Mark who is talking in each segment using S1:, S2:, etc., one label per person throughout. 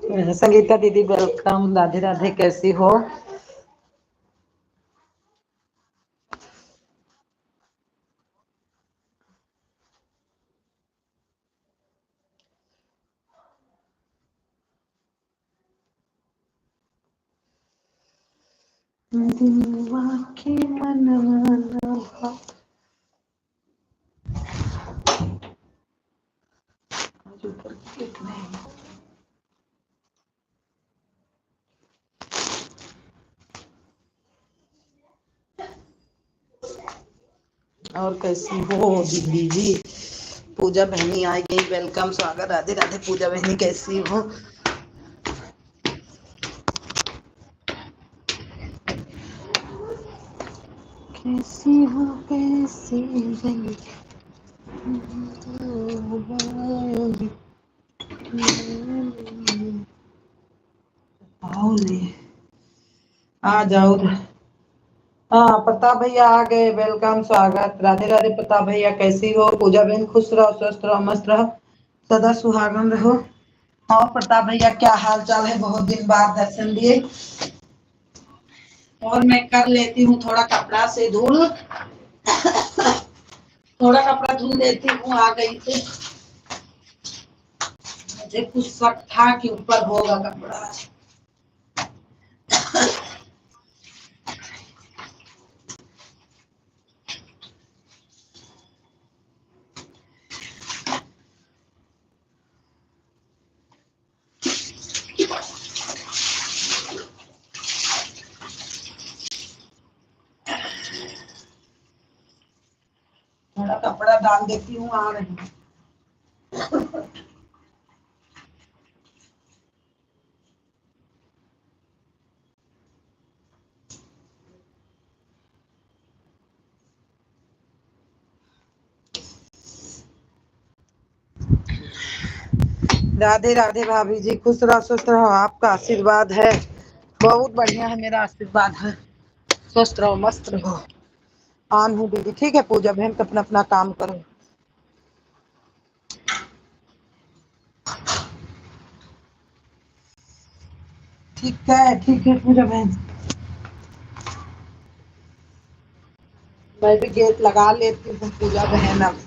S1: संगीता दीदी वेलकम। राधे राधे, कैसी हो? दिलवा के मनवा ना भाव। आज ऊपर क्लिक नहीं। और कैसी हो दीदी जी? पूजा बहनी आ गई, वेलकम, स्वागत। राधे राधे पूजा बहनी, कैसी हो? कैसी हो कैसी बनी? आओ ले, आ जाओ। हाँ, प्रताप भैया आ गए, वेलकम, स्वागत। राधे राधे प्रताप भैया, कैसी हो? पूजा बहन, खुश रहो, स्वस्थ रहो, मस्त रहो, सदा सुहागन रहो। और प्रताप भैया, क्या हाल चाल है? बहुत दिन बाद दर्शन दिए। और मैं कर लेती हूँ थोड़ा कपड़ा से धूल। थोड़ा कपड़ा धुल लेती हूँ, आ गई थी। मुझे कुछ शक था कि ऊपर होगा कपड़ा। थोड़ा कपड़ा डाल देती हूँ, आ रही हूँ। राधे राधे भाभी जी, खुश रहो, स्वस्थ रहो, आपका आशीर्वाद है। बहुत बढ़िया है, मेरा आशीर्वाद है। स्वस्थ रहो, मस्त रहो। आन हूँ दीदी, ठीक है? पूजा बहन का अपना अपना काम करो। ठीक है पूजा बहन। मैं भी गेट लगा लेती हूँ पूजा बहन अब।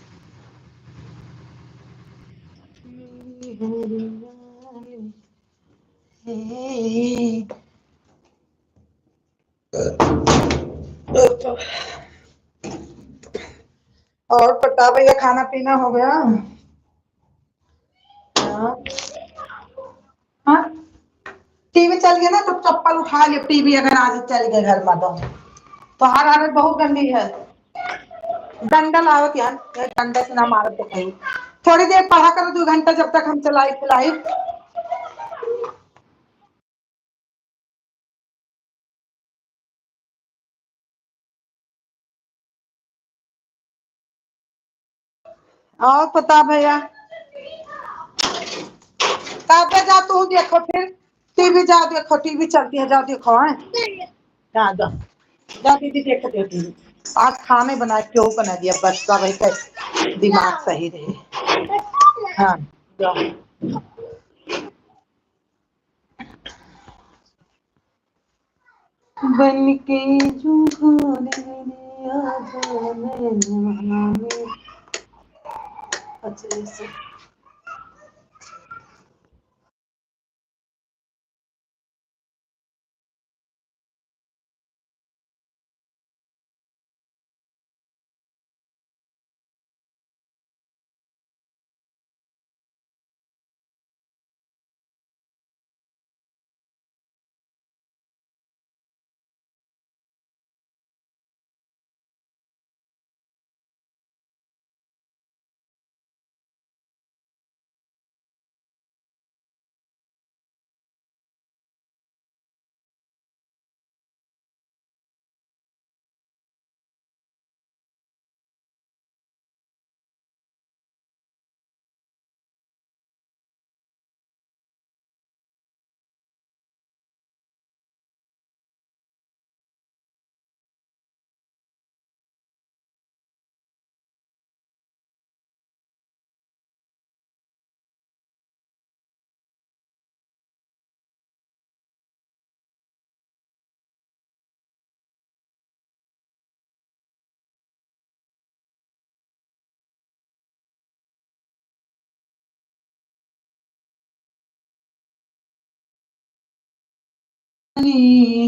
S1: और प्रताप भैया, खाना पीना हो गया? हाँ। हाँ? टीवी चल गया ना तो चप्पल उठा लियो। टीवी अगर आज चल गया घर में तो हर हालत बहुत गंदी है। डंडा लाओ क्या? डंडा से ना मारो तो कहीं। थोड़ी देर पढ़ा करो, 2 घंटा, जब तक हम चलाई फिलाई। और प्रताप भैया, काबे जा तू देखो फिर। टीवी जाओ देखो, टीवी चलती है, जाओ देखो। है जा जा, जा दीदी देख दे टीवी। आज खाने बनाए, क्यों बना दिया? बस का भाई का दिमाग सही रहे। हाँ, जाओ। बन के जो घोड़े आ जाओ में। अच्छा से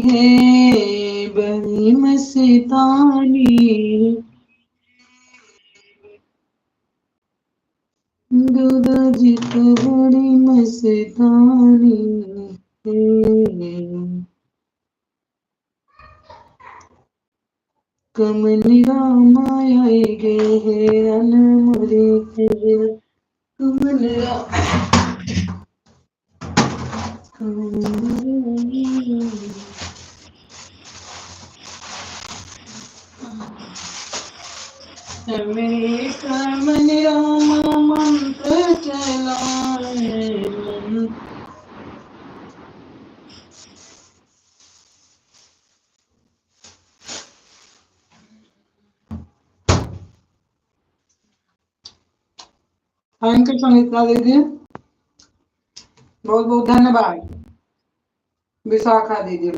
S1: है बड़ी मस्तानी, दूधा जी तो बड़ी मस्तानी है। कमलिया माया गे है अनमरे कमलिया मेरे कमलिया मंत्र चलाए मन। थैंक यू संगीता दीदी, बहुत बहुत धन्यवाद। विशाखा दीदी,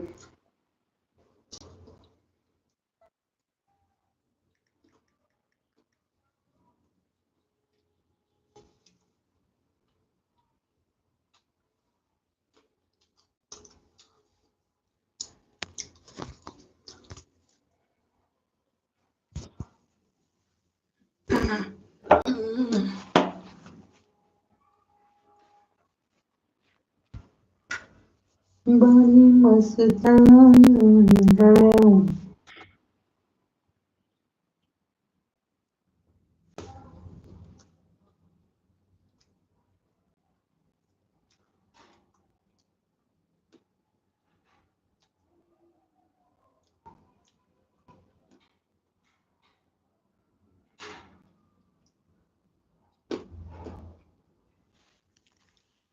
S1: बड़ी मस्तानी है।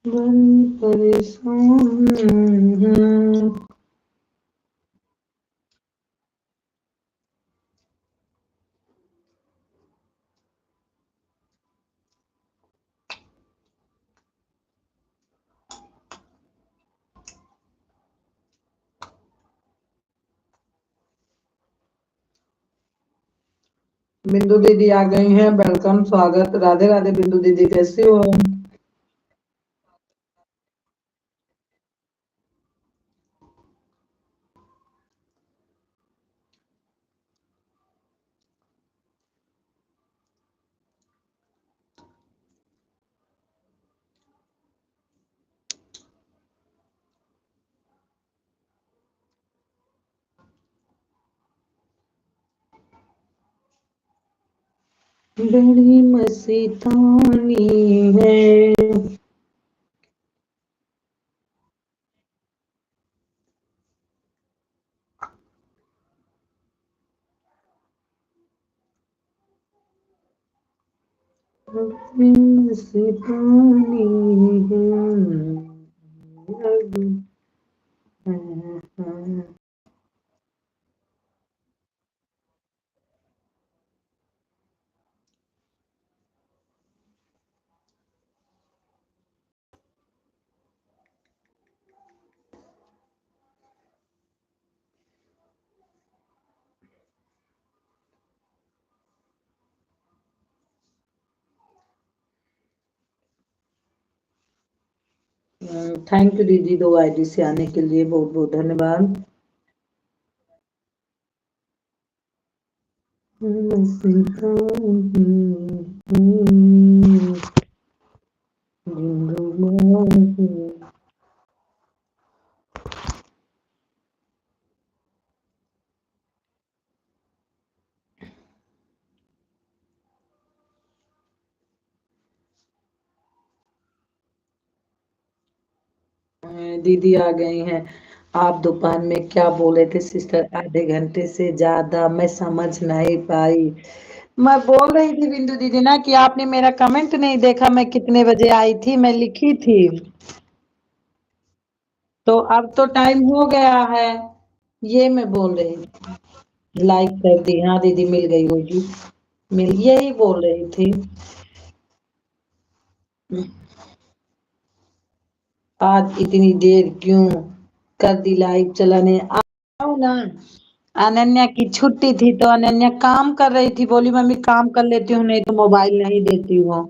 S1: बड़ी परेशान है। बिंदु दीदी आ गई हैं, वेलकम, स्वागत, राधे राधे। बिंदु दीदी कैसी हो? बड़ी मस्तानी है। बड़ी मस्तानी है। थैंक यू दीदी, 2 आईडी से आने के लिए बहुत बहुत धन्यवाद। दीदी आ गई हैं। आप दोपहर में क्या बोले थे सिस्टर? आधे घंटे से ज्यादा मैं समझ नहीं पाई। मैं बोल रही थी बिंदु दीदी ना कि आपने मेरा कमेंट नहीं देखा, मैं कितने बजे आई थी, मैं लिखी थी। तो अब तो टाइम हो गया है, ये मैं बोल रही थी। लाइक कर दी, हाँ दीदी मिल गई होगी। मिल, यही बोल रही थी। आज इतनी देर क्यों कर दी लाइव चलाने? आओ ना। अनन्या की छुट्टी थी तो अनन्या काम कर रही थी, बोली मम्मी काम कर लेती हूँ, नहीं तो मोबाइल नहीं देती हूँ।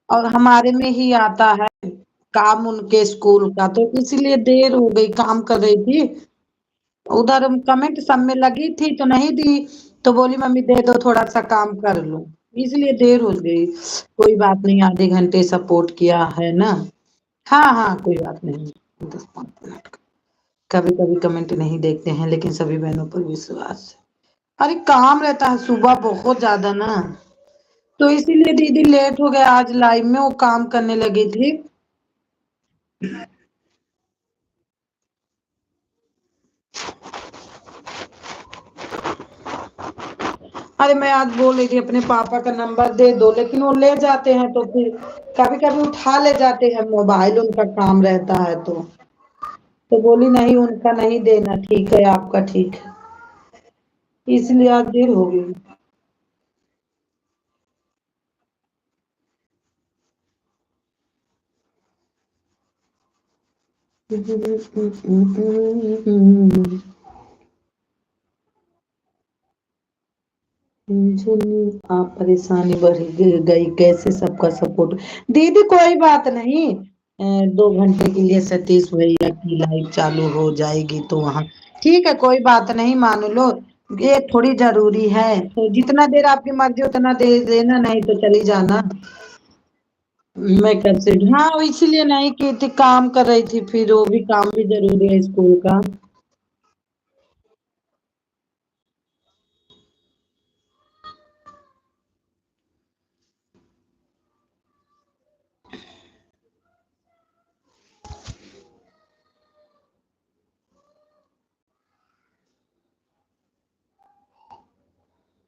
S1: और हमारे में ही आता है। काम उनके स्कूल का, तो इसीलिए देर हो गई, काम कर रही थी उधर। कमेंट सब में लगी थी तो नहीं दी, तो बोली मम्मी दे दो थोड़ा सा काम कर लूं, इसलिए देर हो गई। कोई बात नहीं, आधे घंटे सपोर्ट किया है ना। हाँ हाँ कोई बात नहीं, 10 5 मिनट। कभी कभी कमेंट नहीं देखते हैं, लेकिन सभी बहनों पर विश्वास है। अरे काम रहता है सुबह बहुत ज्यादा ना, तो इसीलिए दीदी लेट हो गया आज लाइव में, वो काम करने लगी थी। अरे मैं आज बोल रही थी अपने पापा का नंबर दे दो, लेकिन वो ले जाते हैं, तो फिर कभी कभी उठा ले जाते हैं मोबाइल, उनका काम रहता है तो बोली नहीं उनका नहीं देना, ठीक है आपका ठीक है, इसलिए आज देर हो गई। आप परेशानी बढ़ गई कैसे, सबका सपोर्ट। दीदी कोई बात नहीं, 2 घंटे के लिए सतीश भैया की लाइव चालू हो जाएगी तो वहाँ ठीक है, कोई बात नहीं, मान लो। ये थोड़ी जरूरी है, तो जितना देर आपकी मर्जी उतना देर देना, नहीं तो चली जाना। मैं कब से, हाँ इसीलिए नहीं की थी, काम कर रही थी, फिर वो भी काम भी जरूरी है स्कूल का।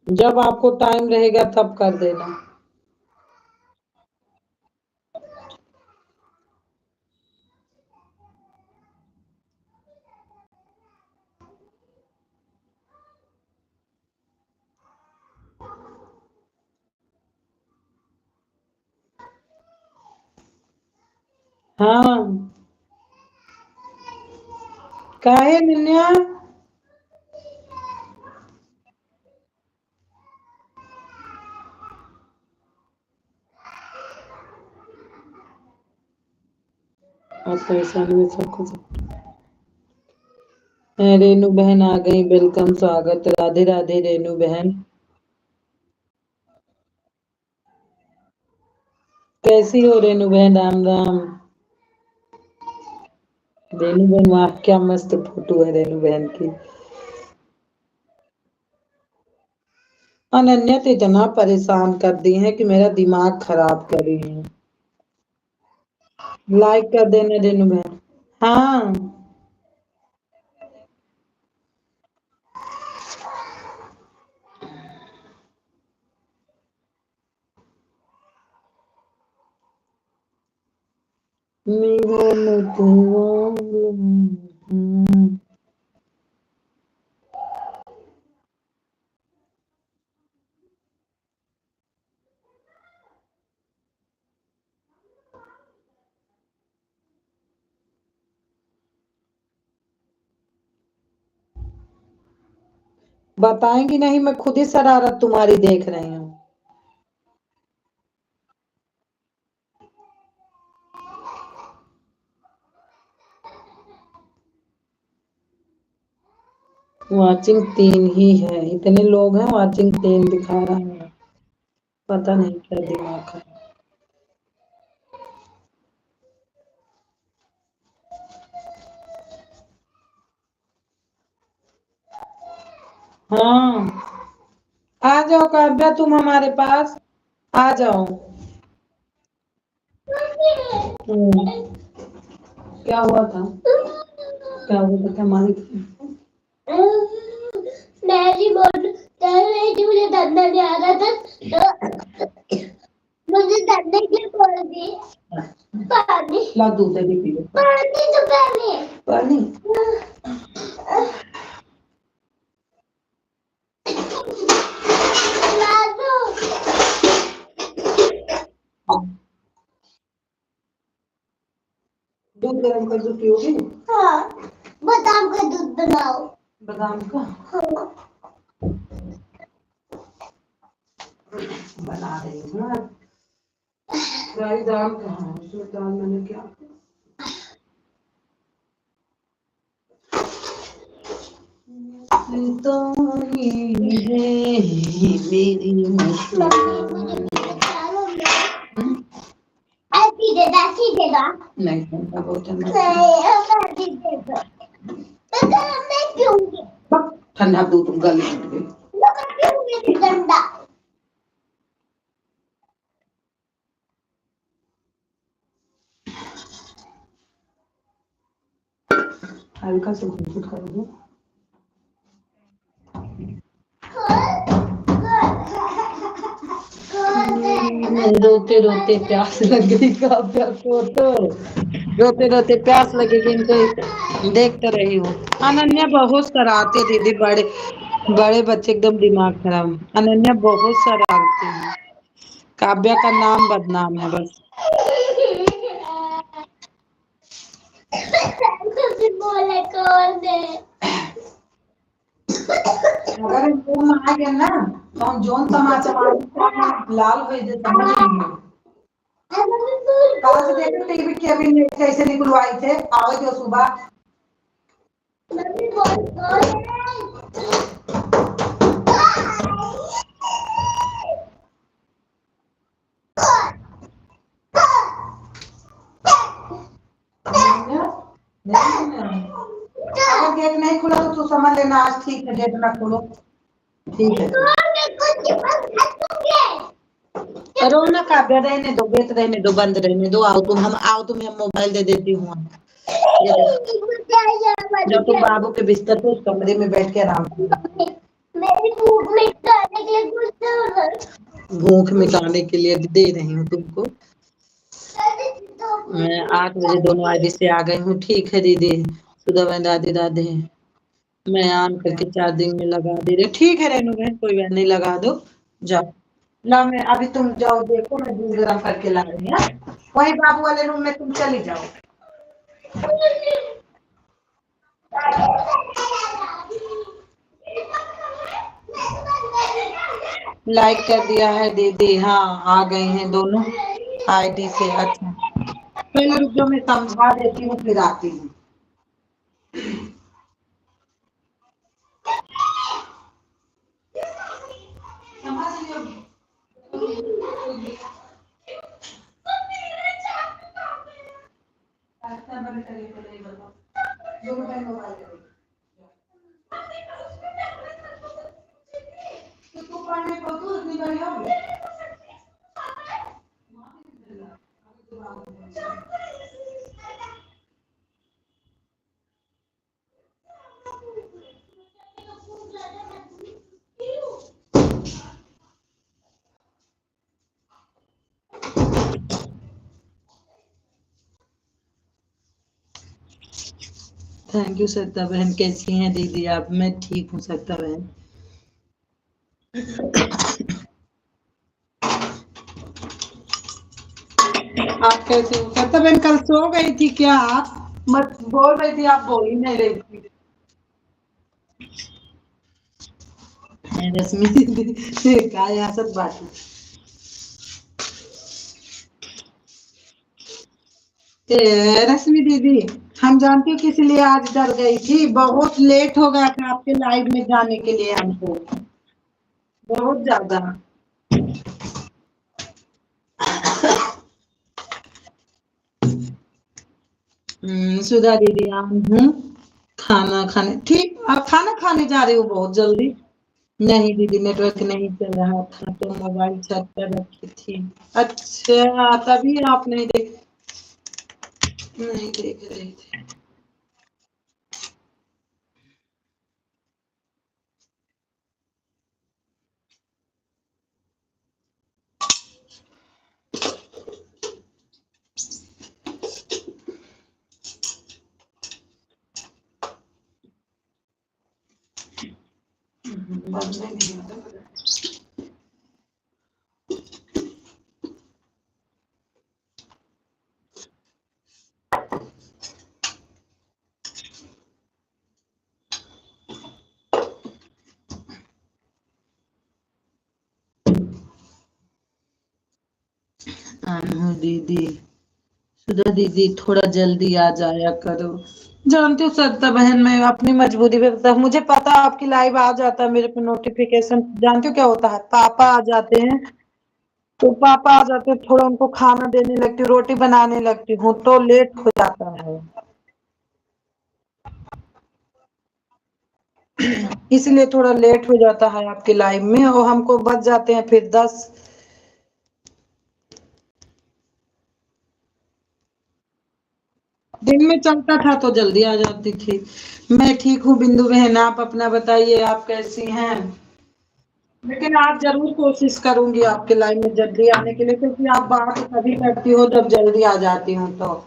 S1: जब आपको टाइम रहेगा तब कर देना। हाँ काहे निन्या। और परेशानी में सब कुछ। रेनू बहन आ गई, वेलकम स्वागत, राधे राधे रेनू बहन। कैसी हो रेनू बहन, राम राम। रेनू बहन वाह क्या मस्त फोटो है रेनू बहन की। अनन्या तो इतना परेशान कर दी है कि मेरा दिमाग खराब कर रही है। लाइक कर देना रेनू बहन। हाँ मेरा मतवाला। बताएंगी नहीं, मैं खुद ही शरारत तुम्हारी देख रही हूँ। वाचिंग 3 ही है, इतने लोग हैं, वाचिंग 3 दिखा रहा है। पता नहीं क्या दिमाग है। हाँ आ जाओ काव्या तुम हमारे पास, आ जाओ। हम्म, क्या हुआ था, क्या हुआ था हमारी। डैडी बोल रही थी मुझे धंधा नहीं आ रहा था, तो मुझे धंधे के लिए बोल दी। पानी ला दूध दे पी लो। पानी तो पानी ला दो। दूध गर्म कर दो पियोगे। हाँ बादाम का दूध बनाओ। बादाम का हाँ। बना रही हूँ ना। फ्राई दाल कहाँ है, उसमें दाल मैंने क्या तो ही है मेरी मुस्कान। नहीं ठंडा बहुत ठंडा दूध गले ठंडा। हल्का सा घूट कर दो। रोते रोते प्यास लग गई काव्या को तो रोते रोते प्यास लगेगी इनको देख तो रही हूँ। अनन्या बहुत शरारती दीदी बड़े बड़े बच्चे एकदम दिमाग खराब। अनन्या बहुत शरारती है। काव्या का नाम बदनाम है बस। अगर स्कूल में आ गया ना तो हम जोन समाचार लाल भेज दे समझ नहीं। कल से देखो टीवी के अभी कैसे निकलवाई थे आओ जो सुबह। अगर गेट नहीं खुला तो तू समझ लेना आज ठीक है गेट ना खोलो। ठीक है रो ना काव्या रहने दो गेट रहने दो बंद रहने दो। आओ तुम हम आओ तुम्हें हम मोबाइल दे देती हूँ। जब तुम बाबू के बिस्तर पे उस कमरे में बैठ के आराम करो। भूख मिटाने के लिए दे रही हूँ तुमको। मैं 8 बजे दोनों आईडी से आ गई हूँ। ठीक है दीदी सुधा बहन राधे राधे। मैं ऑन करके चार्जिंग में लगा दे रही। ठीक है रेनू बहन कोई बात नहीं लगा दो। जाओ ला मैं अभी तुम जाओ देखो मैं दूध गर्म करके ला रही हूँ। वही बाबू वाले रूम में तुम चली जाओ। लाइक कर दिया है दीदी। हाँ आ गए हैं दोनों आईडी से। अच्छा पहले रुक जाओ मैं समझा देती हूँ फिर आती हूँ। थैंक यू सत्ता बहन। कैसी हैं दीदी आप? मैं ठीक हूँ सत्ता बहन। आप कैसे हो सत्ता बहन? कल सो गई थी क्या आप? मत बोल रही थी आप बोल ही नहीं रही थी। रश्मि दीदी का यहाँ सब बात है। रश्मि दीदी हम जानती हूँ किस लिए आज डर गई थी। बहुत लेट हो गया था आपके लाइव में जाने के लिए हमको बहुत ज्यादा। सुधा दीदी आम हूँ खाना खाने। ठीक आप खाना खाने जा रहे हो बहुत जल्दी? नहीं दीदी नेटवर्क नहीं चल रहा था तो मोबाइल छत पर रखी थी। अच्छा तभी आप नहीं देख रहे थे। बंद नहीं किया। दीदी सुधा दीदी थोड़ा जल्दी आ जाया करो। जानती हूँ सत्ता बहन, मैं अपनी मजबूरी में बता, मुझे पता है आपकी लाइव आ जाता है मेरे पे नोटिफिकेशन। जानती हूँ क्या होता है, पापा आ जाते हैं, तो पापा आ जाते हैं, थोड़ा उनको खाना देने लगती हूँ, रोटी बनाने लगती हूँ, तो लेट हो जाता है। इसलिए थोड़ा लेट हो जाता है आपकी लाइव में, और हमको बच जाते हैं फिर 10। दिन में चलता था तो जल्दी आ जाती थी। मैं ठीक हूँ बिंदु बहन, आप अपना बताइए, आप कैसी हैं? लेकिन आप जरूर कोशिश करूंगी आपके लाइन में जल्दी आने के लिए, क्योंकि आप बात तभी करती हो जब जल्दी आ जाती हूँ तो।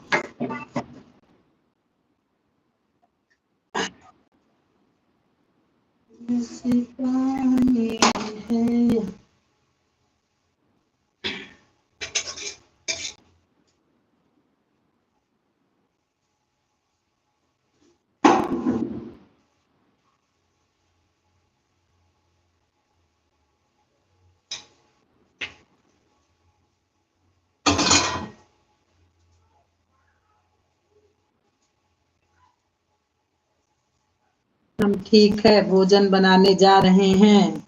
S1: हम ठीक है, भोजन बनाने जा रहे हैं।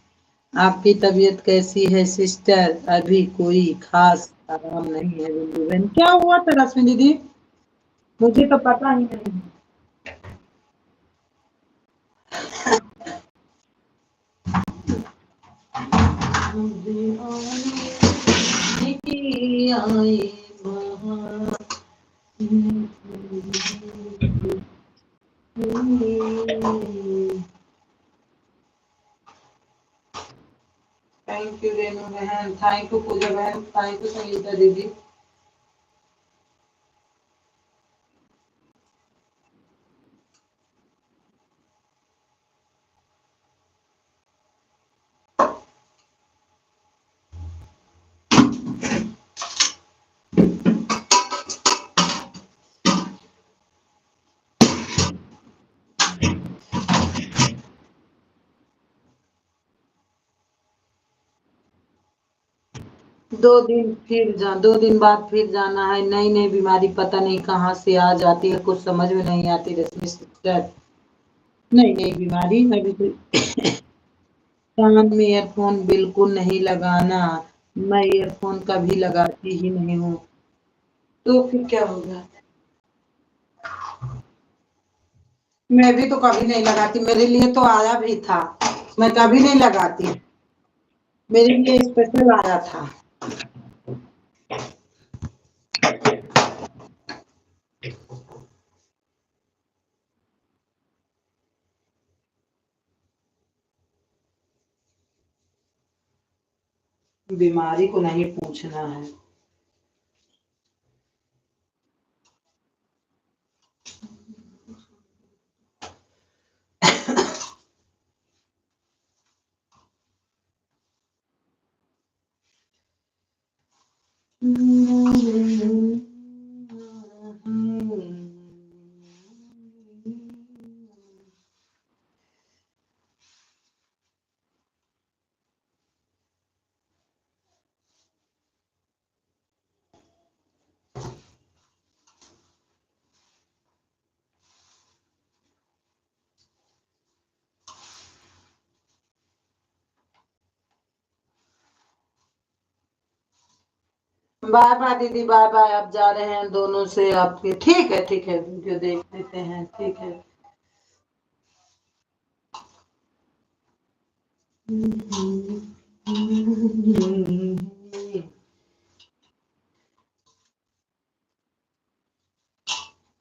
S1: आपकी तबीयत कैसी है सिस्टर? अभी कोई खास आराम नहीं है बिंदु बहन। क्या हुआ था रश्मि दीदी? मुझे तो पता ही नहीं। थैंक यू रेनू बहन, थैंक यू पूजा बहन, थैंक यू संगीता दीदी। दो दिन बाद फिर जाना है। नई नई बीमारी पता नहीं कहाँ से आ जाती है, कुछ समझ में नहीं आती रश्मि सिस्टर। नई नई बीमारी अभी तो। कान में ईयरफोन बिल्कुल नहीं लगाना। मैं ईयरफोन कभी लगाती ही नहीं हूँ। तो फिर क्या होगा? मैं भी तो कभी नहीं लगाती, मेरे लिए तो आया भी था। मैं कभी नहीं लगाती, मेरे लिए स्पेशल आया था। बीमारी को नहीं पूछना है। बाय बाय दीदी, बाय बाय। अब जा रहे हैं दोनों से आपके। ठीक है ठीक है, वीडियो देख लेते हैं, ठीक है।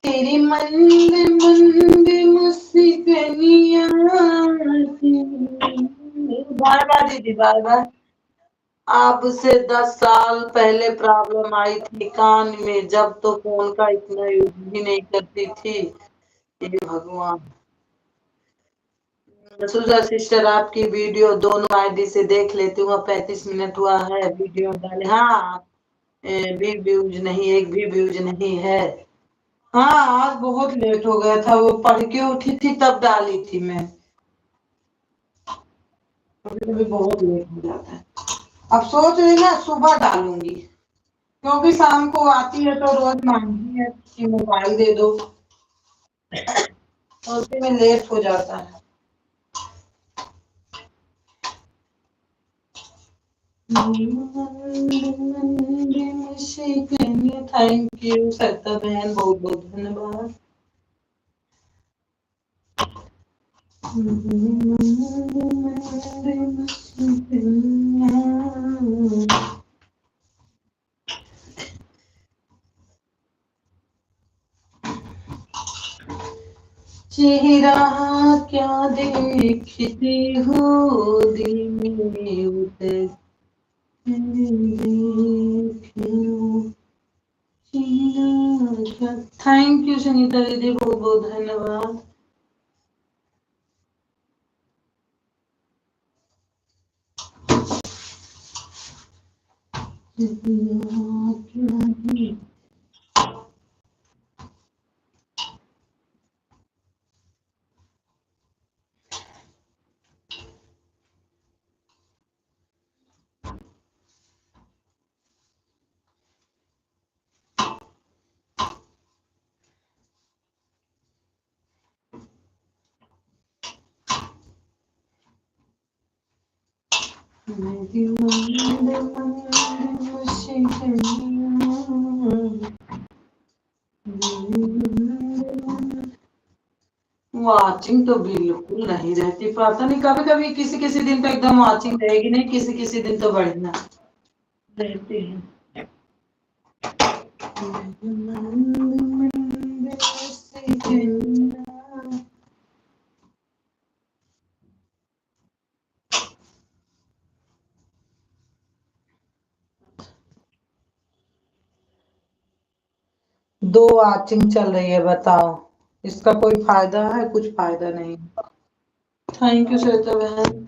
S1: तेरी मंद मंद मुस्कानियाँ। बाय बाय दीदी, बाय बाय। अब से 10 साल पहले प्रॉब्लम आई थी कान में, जब तो फोन का इतना यूज भी नहीं करती थी। हे भगवान। सुजा सिस्टर, आपकी वीडियो दोनों आईडी से देख लेती हूँ। 35 मिनट हुआ है वीडियो डाले। हाँ, भी व्यूज नहीं, एक भी व्यूज नहीं है। हाँ, आज बहुत लेट हो गया था, वो पढ़ के उठी थी तब डाली थी मैं। कभी कभी बहुत लेट हो जाता है। अब सोच रही ना सुबह डालूंगी, क्योंकि शाम को आती है तो रोज मांगती है कि मोबाइल दे दो। और उसी में लेट हो जाता है। थैंक यू सरिता बहन, बहुत बहुत धन्यवाद। चेहरा क्या देखती हो दिल में उतर, थैंक यू सुनीता दीदी, बहुत बहुत धन्यवाद। वाचिंग तो बिल्कुल नहीं रहती, पता नहीं, कभी कभी किसी किसी दिन तो एकदम वाचिंग रहेगी नहीं, किसी किसी दिन तो बढ़िया रहती है। 2 वाचिंग चल रही है, बताओ इसका कोई फायदा है? कुछ फायदा नहीं। थैंक यू श्वेता बहन।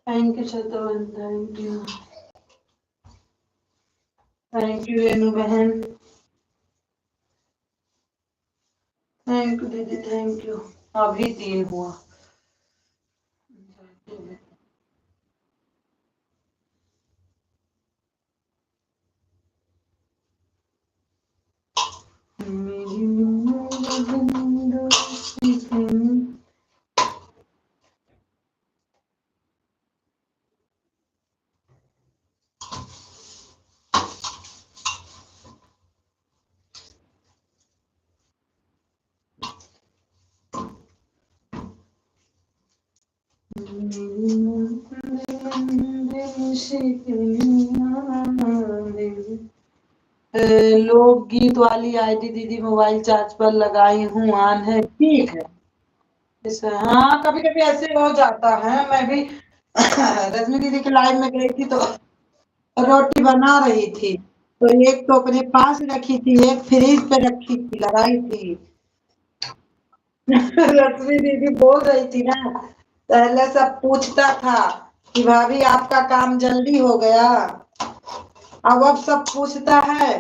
S1: थैंक यू श्वेता बहन, thank you. Thank you Renu बहन, थैंक यू दीदी, थैंक यू। अभी 3 हुआ। लोकगीत वाली आईडी दीदी मोबाइल चार्ज पर लगाई हूँ, ऑन है, ठीक है। हाँ, कभी कभी ऐसे हो जाता है। मैं भी रजनी दीदी के लाइव में गई थी तो रोटी बना रही थी, तो एक तो अपने पास रखी थी, एक फ्रिज पे रखी थी, लगाई थी। रश्मि दीदी बोल रही थी ना, पहले सब पूछता था कि भाभी आपका काम जल्दी हो गया, अब सब पूछता है,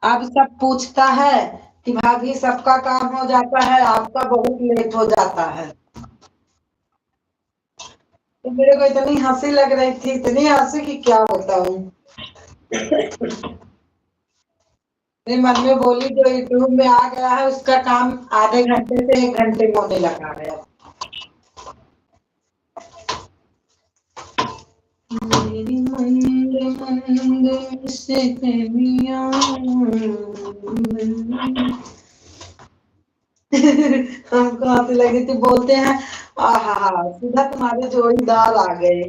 S1: अब सब पूछता है कि भाभी सबका काम हो जाता है, आपका बहुत लेट हो जाता है। तो मेरे को इतनी हंसी लग रही थी, इतनी हंसी कि क्या बताऊं। मेरी मम्मी बोली जो यूट्यूब में आ गया है उसका काम आधे घंटे से 1 घंटे में होने लगा है। मेरी मंद मंद से हमको आती लगी थी, बोलते हैं आहा सीधा तुम्हारे जोड़ीदार आ गए।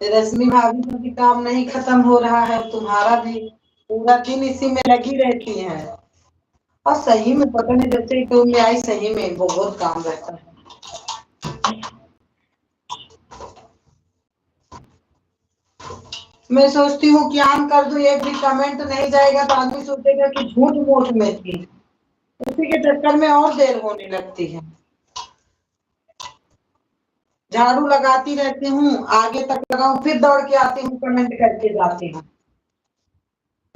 S1: रश्मि भाभी का भी काम नहीं खत्म हो रहा है, तुम्हारा भी पूरा दिन इसी में लगी रहती है। और सही में पता नहीं, जब से यूट्यूब में आई सही में बहुत काम रहता है। मैं सोचती हूँ कि ऑन कर दूं, एक भी कमेंट नहीं जाएगा तो आदमी सोचेगा कि झूठ मूठ में थी, उसी के चक्कर में और देर होने लगती है। झाड़ू लगाती रहती हूँ, आगे तक लगाऊं, फिर दौड़ के आती हूँ, कमेंट करके जाती हूँ।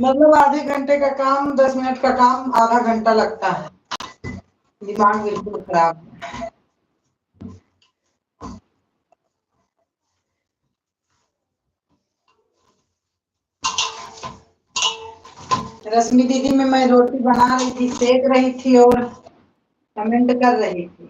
S1: मतलब आधे घंटे का काम 10 मिनट का काम आधा घंटा लगता है। दिमाग बिल्कुल खराब। रश्मि दीदी में मैं रोटी बना रही थी, सेक रही थी और कमेंट कर रही थी।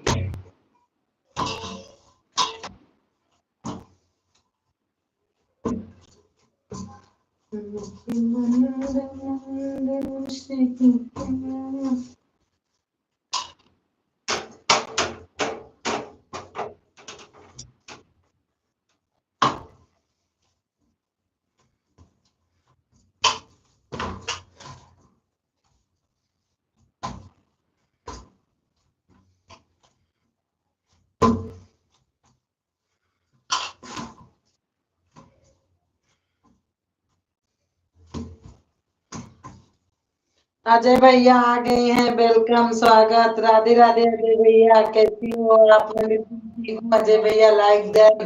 S1: अजय भैया आ गए हैं, वेलकम, स्वागत, राधे राधे। अजय भैया कैसी हो आप? मैं ठीक हूँ अजय भैया। लाइक देन,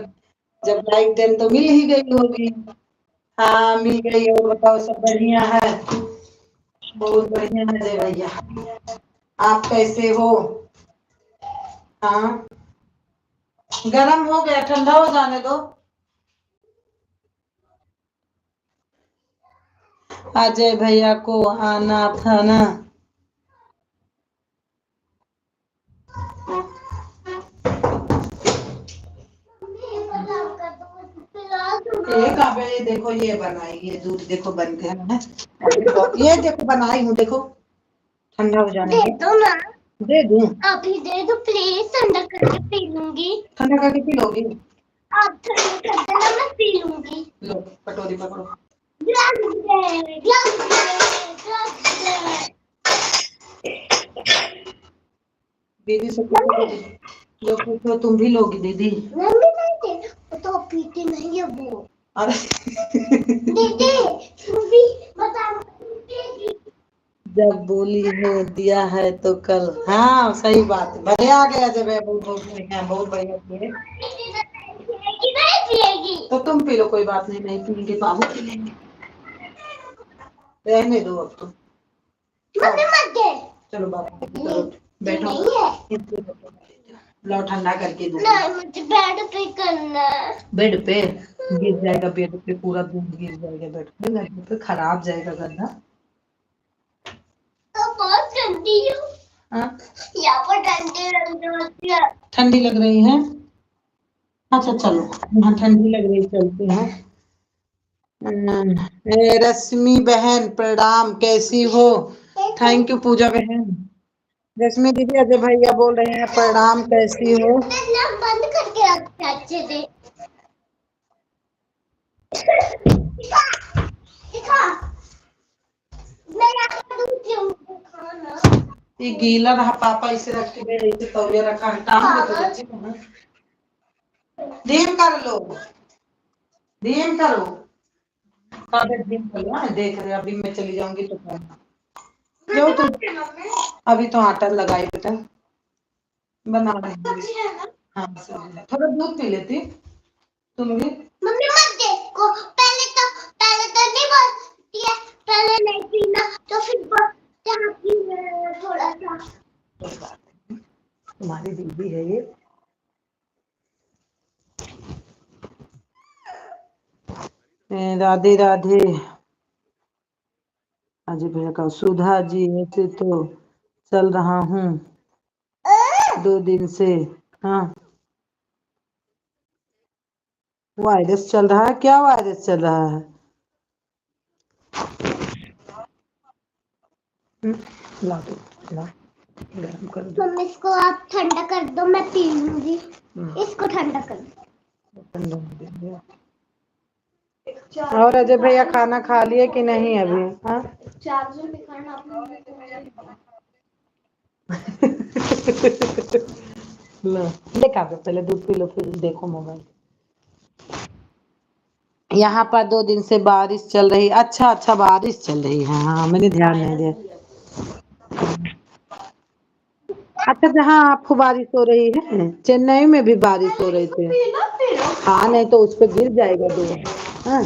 S1: जब लाइक देन तो मिल ही गई होगी। हाँ मिल गई। और बताओ, सब बढ़िया है? बहुत बढ़िया है अजय भैया। आप कैसे हो? हाँ गरम हो गया, ठंडा हो जाने दो। अजय भैया को आना था ना। एक ये देखो, ये बनाई, ये दूध देखो बन गया है। ये देखो बनाई हूँ, देखो ठंडा हो जाने दे दो ना। दे दूं? अभी दे दो प्लीज, ठंडा करके पी लूंगी। ठंडा करके पी लोगी? आप ठंडा कर देना, मैं पी लूंगी। लो कटोरी पकड़ो। ग्लास दे, ग्लास दे, ग्लास दे। दीदी से पूछो, लो पूछो, तुम भी लोगी दीदी? मम्मी नहीं दे, तो पीती नहीं है वो। अरे दीदी तुम भी बता। जब बोली हो दिया है तो कल, हाँ सही बात है। भले आ गया जब है, बहुत बहुत बढ़िया, बहुत बढ़िया पिए। तो तुम पी लो, कोई बात नहीं, नहीं पीएंगे बाबू पी लेंगे। रहने दो अब तो। मम्मी मत दे। चलो बाबू चलो बैठो। लो ठंडा करके दो। नहीं मुझे बेड पे करना है। बेड पे गिर जाएगा, बेड पे पूरा दूध गिर जाएगा, बेड पे बेड पे खराब जाएगा गद्दा। तो बहुत ठंडी है। हाँ? यहाँ पर ठंडी लग रही है। ठंडी लग रही है? अच्छा चलो, यहाँ ठंडी लग रही, चलते हैं। रश्मि बहन प्रणाम, कैसी हो? थैंक यू पूजा बहन। रश्मि दीदी अजय भैया बोल रहे हैं प्रणाम, कैसी हो? बंद करके रखते अच्छे से। ये गीला रहा पापा, इसे रख के दे, इसे तौलिया रखा है, काम में तो बच्चे को ना। धीम कर लो, धीम करो। धीम कर लो, देख रहे अभी मैं चली जाऊंगी तो करना। क्यों तो अभी तो आटा लगाई बेटा, बना रही हूँ। हाँ थोड़ा दूध पी लेती तुम भी। मम्मी मत देखो, पहले तो नहीं बोलती है, पहले नहीं पीना तो फिर थोड़ा सा। तुम्हारी दीदी है ये। राधे राधे। अजय भैया का सुधा जी, ऐसे तो चल रहा हूँ 2 दिन से। हाँ वायरस चल रहा है? क्या वायरस चल रहा है? ला दो, ला गरम कर दो। तुम इसको आप ठंडा कर दो, मैं पी लूंगी। इसको ठंडा कर दो। और अजय भैया खाना खा लिए कि नहीं अभी? हाँ चार्जर पे खाना लो देखा, पहले दूध पी लो फिर देखो मोबाइल। यहाँ पर 2 दिन से बारिश चल रही। अच्छा अच्छा बारिश चल रही है, हाँ मैंने ध्यान नहीं दिया। अच्छा जहाँ आपको बारिश हो रही है, चेन्नई में भी बारिश हो रही थी। हाँ नहीं तो उस पर गिर जाएगा दूध। हाँ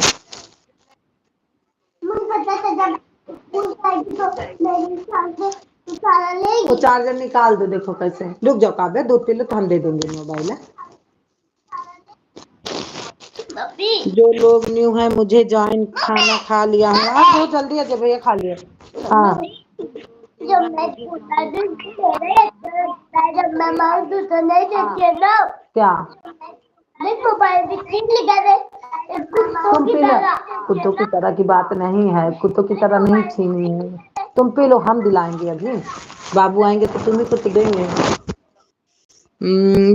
S1: वो चार्जर निकाल दो, देखो कैसे। रुक जाओ काव्या, दूध पी लो तो हम दे देंगे मोबाइल है। जो लोग न्यू है मुझे ज्वाइन, खाना खा लिया हूँ। आप बहुत जल्दी है जब भैया खा लिया। हाँ जब मैं छोटा जब मैं मार दूँ तो नहीं देती है ना क्या? मोबाइल भी छीन लिया रे, कुत्तों की तरह। कुत्तों की तरह की बात नहीं है, कुत्तों की तरह नहीं छीनी है। तुम पी लो, हम दिलाएंगे अभी। बाबू आएंगे तो तुम्ही को तो देंगे।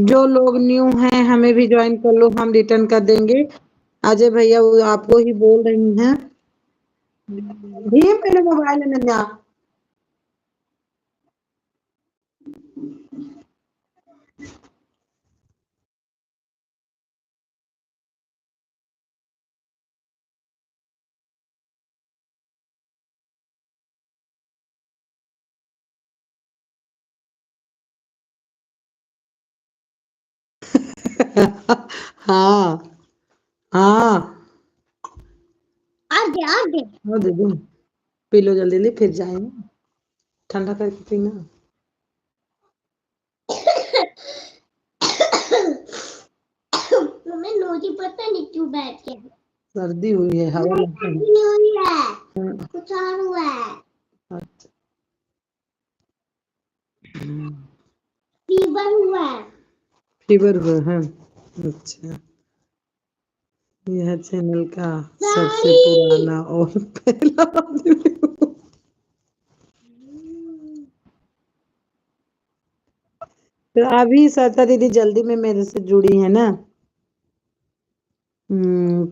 S1: जो लोग न्यू हैं हमें भी ज्वाइन कर लो, हम रिटर्न कर देंगे। अजय भैया वो आपको ही बोल रही हैं। भीम पहले मोबाइल है नन्या। हाँ हाँ आगे आगे हाँ दे दूँ। पी लो जल्दी जल्दी, फिर जाएंगे। ठंडा करके पीना। मम्मी नोजी पता नहीं क्यों बैठ गया। सर्दी हुई है, हवा लगता है। नहीं हुई है, कुछ और हुआ है। अच्छा फीवर हुआ है। फीवर हुआ है, अच्छा। यह चैनल का सबसे पुराना और पहला तो अभी सरिता दीदी जल्दी में मेरे से जुड़ी है ना।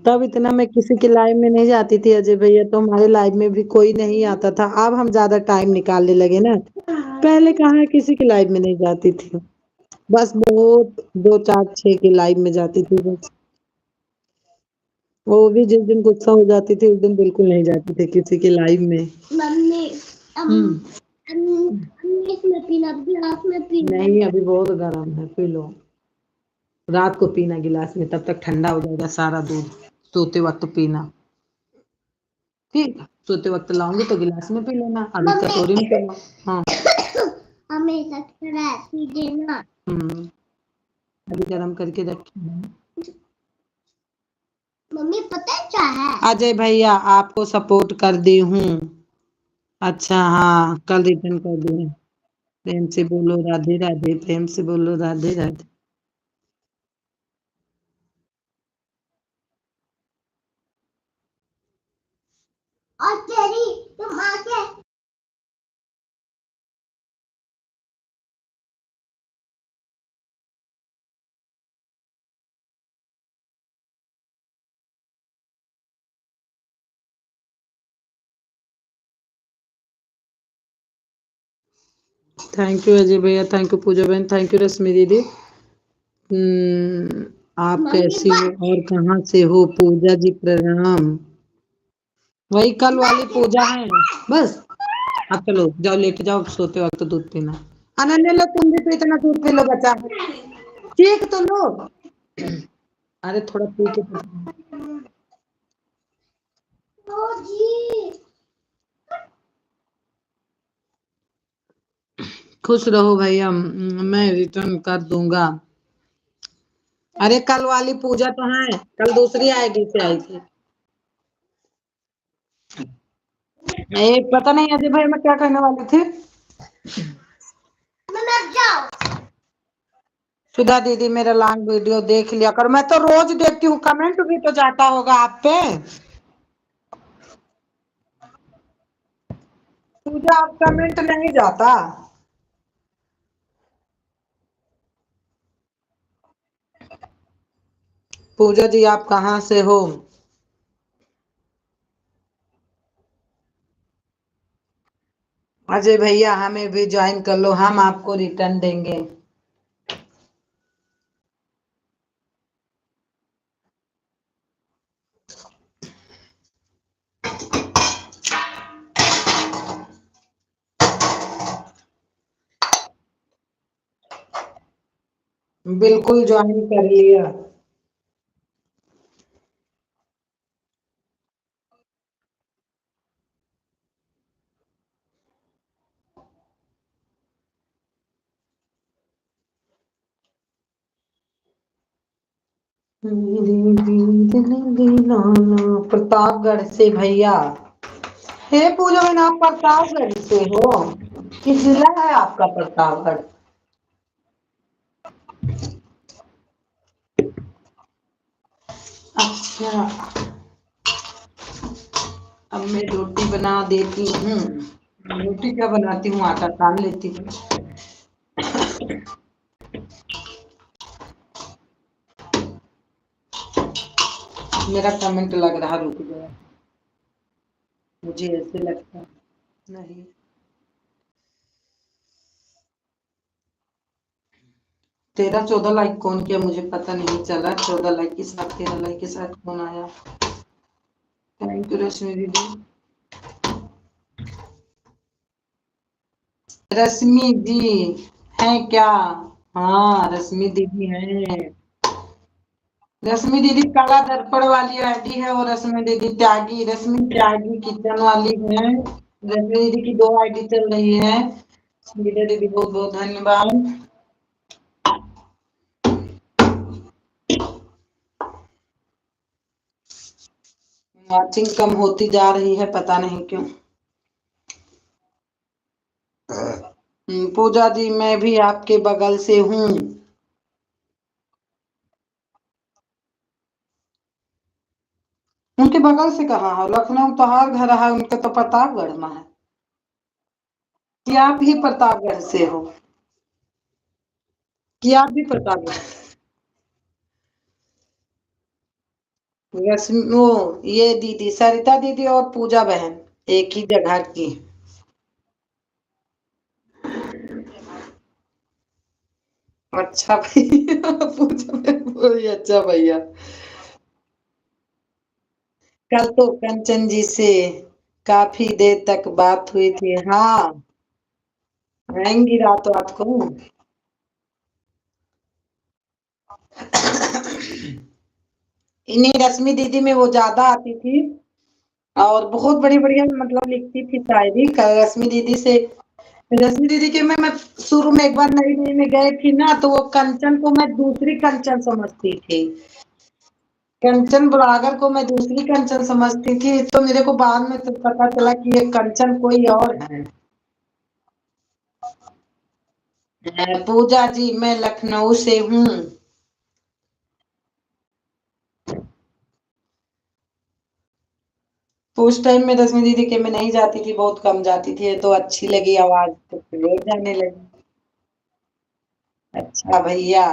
S1: तब इतना मैं किसी की लाइव में नहीं जाती थी अजय भैया, तो हमारे लाइव में भी कोई नहीं आता था। अब हम ज्यादा टाइम निकालने लगे ना, पहले कहाँ किसी की लाइव में नहीं जाती थी। बस बहुत दो चार छह की लाइव में जाती थी बस। वो भी जिस दिन गुस्सा हो जाती थी उस दिन बिल्कुल नहीं जाती थी किसी की लाइव में। मम्मी इसमें पीना, गिलास में पीना नहीं, अभी बहुत गर्म है, पी लो। रात को पीना गिलास में, तब तक ठंडा हो जाएगा सारा दूध। सोते वक्त पीना, ठीक। सोते वक्त लाऊंगी तो गिलास में पी लेना, अभी कटोरी में पीना। हाँ हमें पी देना। अभी गर्म करके रखी। मम्मी पता है क्या है? अजय भैया आपको सपोर्ट कर दी हूँ। अच्छा हाँ, कल रिटर्न कर दिए। प्रेम से बोलो राधे राधे, प्रेम से बोलो राधे राधे। और तेरी तुम आके थैंक यू अजय भैया, थैंक यू पूजा बहन, थैंक यू रश्मि दीदी। आप कैसी हो और कहाँ से हो? पूजा जी प्रणाम। वही कल वाली पूजा है बस। अब चलो जाओ, लेट जाओ, सोते वक्त दूध पीना। अनन्या लो, तुम भी तो इतना दूध पी लो बच्चा। ठीक तो लो। अरे थोड़ा पी के खुश रहो भैया, मैं रिटर्न कर दूंगा। अरे कल वाली पूजा तो है, कल दूसरी आएगी से आई थी। पता नहीं अजय भाई मैं क्या कहने वाली थी। सुधा दीदी मेरा लॉन्ग वीडियो देख लिया कर, मैं तो रोज देखती हूँ, कमेंट भी तो जाता होगा आप पे। पूजा आप कमेंट नहीं जाता। पूजा जी आप कहाँ से हो? अजय भैया हमें भी ज्वाइन कर लो, हम आपको रिटर्न देंगे। बिल्कुल ज्वाइन कर लिया। प्रतापगढ़ से भैया। हे पूजा बहन, आप प्रतापगढ़ से हो? किस जिला है आपका प्रतापगढ़? अच्छा, अब मैं रोटी बना देती हूँ। रोटी क्या बनाती हूँ, आटा सान लेती हूँ। मेरा कमेंट लग रहा, रुक गया। मुझे ऐसे लगता है। नहीं, 13-14 लाइक कौन किया मुझे पता नहीं चला। 14 लाइक के साथ, 13 लाइक के साथ कौन आया? थैंक यू रश्मि दीदी। रश्मि जी है क्या? हाँ, रश्मि दीदी है। रश्मि दीदी काला दर्पण वाली आईडी है, और रश्मि दीदी त्यागी, रश्मि त्यागी किचन वाली है। रश्मि दीदी की 2 आईडी चल रही है। संगीता दीदी बहुत बहुत धन्यवाद। वाचिंग कम होती जा रही है, पता नहीं क्यों। पूजा जी, मैं भी आपके बगल से हूँ। उनके बगल से कहाँ है? लखनऊ तो हर घर है, उनके तो प्रतापगढ़ में है। कि आप भी प्रतापगढ़ से हो? कि आप भी प्रतापगढ़? रश्मि वो, ये दीदी सरिता दीदी और पूजा बहन एक ही जगह की। अच्छा भैया। पूजा बहन बोली अच्छा भैया। कल तो कंचन जी से काफी देर तक बात हुई थी। हाँ, आएंगी रात रात को। इन्हीं रश्मि दीदी में वो ज्यादा आती थी, और बहुत बड़ी बढ़िया मतलब लिखती थी शायरी। रश्मि दीदी से, रश्मि दीदी के मैं शुरू में एक बार नई नई में गए थी ना, तो वो कंचन को मैं दूसरी कंचन समझती थी। कंचन ब्लॉगर को मैं दूसरी कंचन समझती थी, तो मेरे को बाद में तो पता चला कि ये कंचन कोई और है। पूजा जी, मैं लखनऊ से हूँ। तो उस टाइम में रश्मि दीदी के में नहीं जाती थी, बहुत कम जाती थी, तो अच्छी लगी आवाज तो फिर रोज जाने लगी। अच्छा भैया।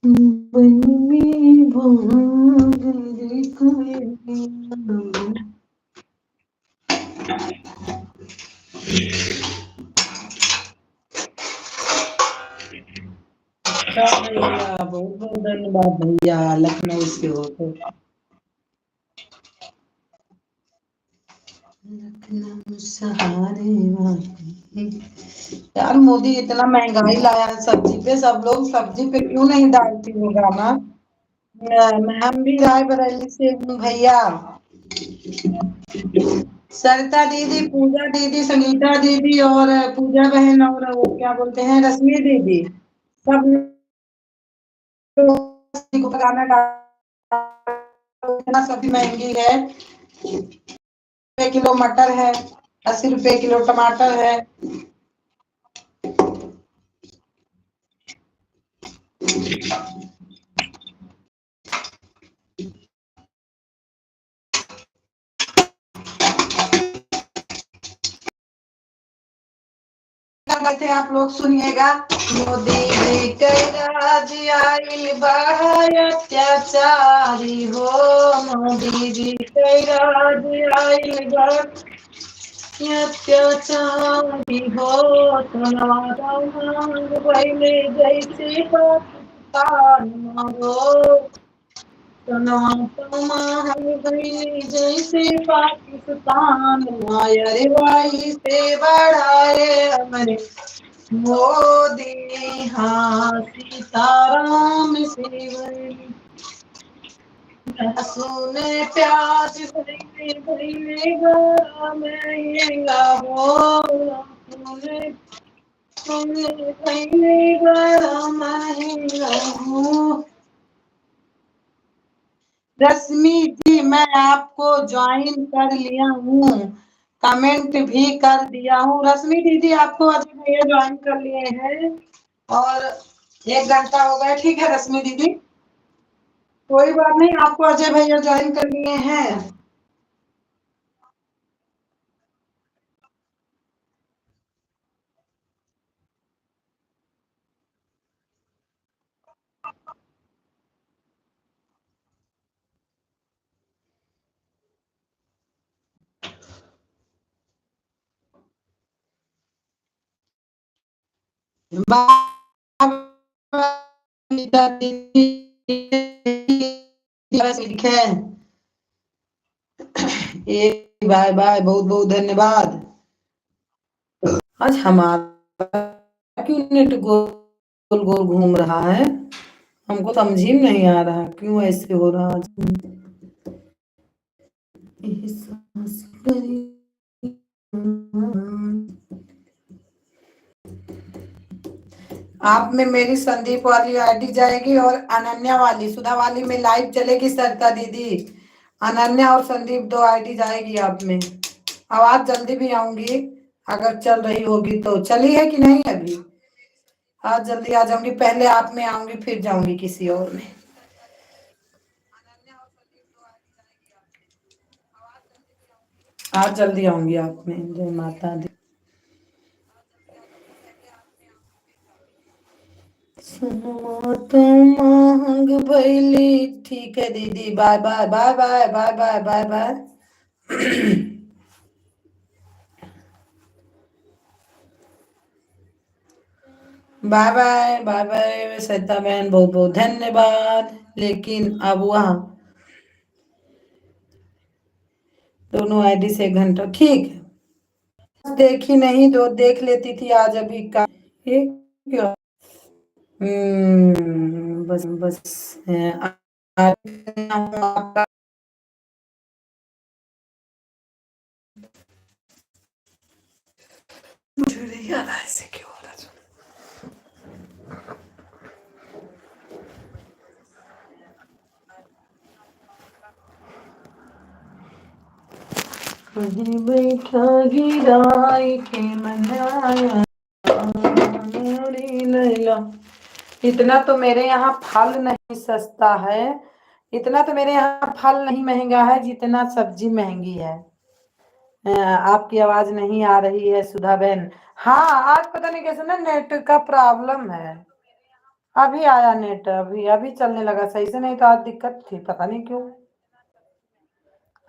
S1: बन में भाग कोई। अच्छा भैया, बहुत बहुत धन्यवाद भैया, लखनऊ से हो तो। लखनऊ सहारे वाली। यार, मोदी इतना महंगाई लाया है सब्जी पे, सब लोग सब्जी पे क्यों नहीं डालती हो गाना? मैं भी रायबरेली से हूँ भैया। सरिता दीदी, पूजा दीदी, संगीता दीदी और पूजा बहन, और वो क्या बोलते हैं, रश्मि दीदी, सब लोग को गाना इतना सब्जी महंगी है। 1 किलो मटर है, 80 रुपए किलो टमाटर है। क्या कहते हैं आप लोग, सुनिएगा। मोदी जी कई राज आइल बाहर अत्याचारी हो। मोदी जी कई राज आइल बाहर अत्याचारी हो। तलवारा मांग पहले जैसे पाकिस्तान हो। तलवारा मांग पहले जैसे पाकिस्तान। अरे भाई से बढ़ाए हमारे मोदी हाँ सीताराम शिव सुने प्याज भैले भैले गरमैया हो सुने सुने भैले गरमैया हो। रश्मि जी मैं आपको ज्वाइन कर लिया हूँ, कमेंट भी कर दिया हूँ। रश्मि दीदी आपको अजय भैया ज्वाइन कर लिए हैं और 1 घंटा हो गया। ठीक है रश्मि दीदी, कोई बात नहीं, आपको अजय भैया ज्वाइन कर लिए हैं। लिखे एक बाय बाय, बहुत बहुत धन्यवाद। आज हमारा क्यों नेट गोल गोल घूम रहा है, हमको समझ ही नहीं आ रहा क्यों ऐसे हो रहा है। एहसास करी आप में मेरी संदीप वाली आईडी जाएगी और अनन्या वाली सुधा वाली में लाइव चलेगी सरिता दीदी। अनन्या और संदीप दो आईडी जाएगी आप में। आवाज जल्दी भी आऊंगी, अगर चल रही होगी तो। चली है कि नहीं अभी? आज जल्दी आ जाऊंगी, पहले आप में आऊंगी फिर जाऊंगी किसी और में। आज जल्दी आऊंगी आप में। जय माता दी। सुनो तो मांग भैली। ठीक है दीदी, bye bye bye bye bye bye bye bye. Bye bye bye bye Sarita बहन, बहुत बहुत धन्यवाद। लेकिन अब वहाँ दोनों आईडी से 1 घंटा ठीक है। देखी नहीं, जो देख लेती थी आज अभी का ये क्या। बस बस आपका मुझे नहीं आ रहा ऐसे क्यों हो रहा है। कहीं बैठा गिराई के मनाया लैला। इतना तो मेरे यहाँ फल नहीं सस्ता है, इतना तो मेरे यहाँ फल नहीं महंगा है जितना सब्जी महंगी है। आपकी आवाज नहीं आ रही है सुधा बहन। हाँ आज पता नहीं कैसे ना नेट का प्रॉब्लम है। अभी आया नेट, अभी अभी चलने लगा सही से, नहीं तो आज दिक्कत थी, पता नहीं क्यों।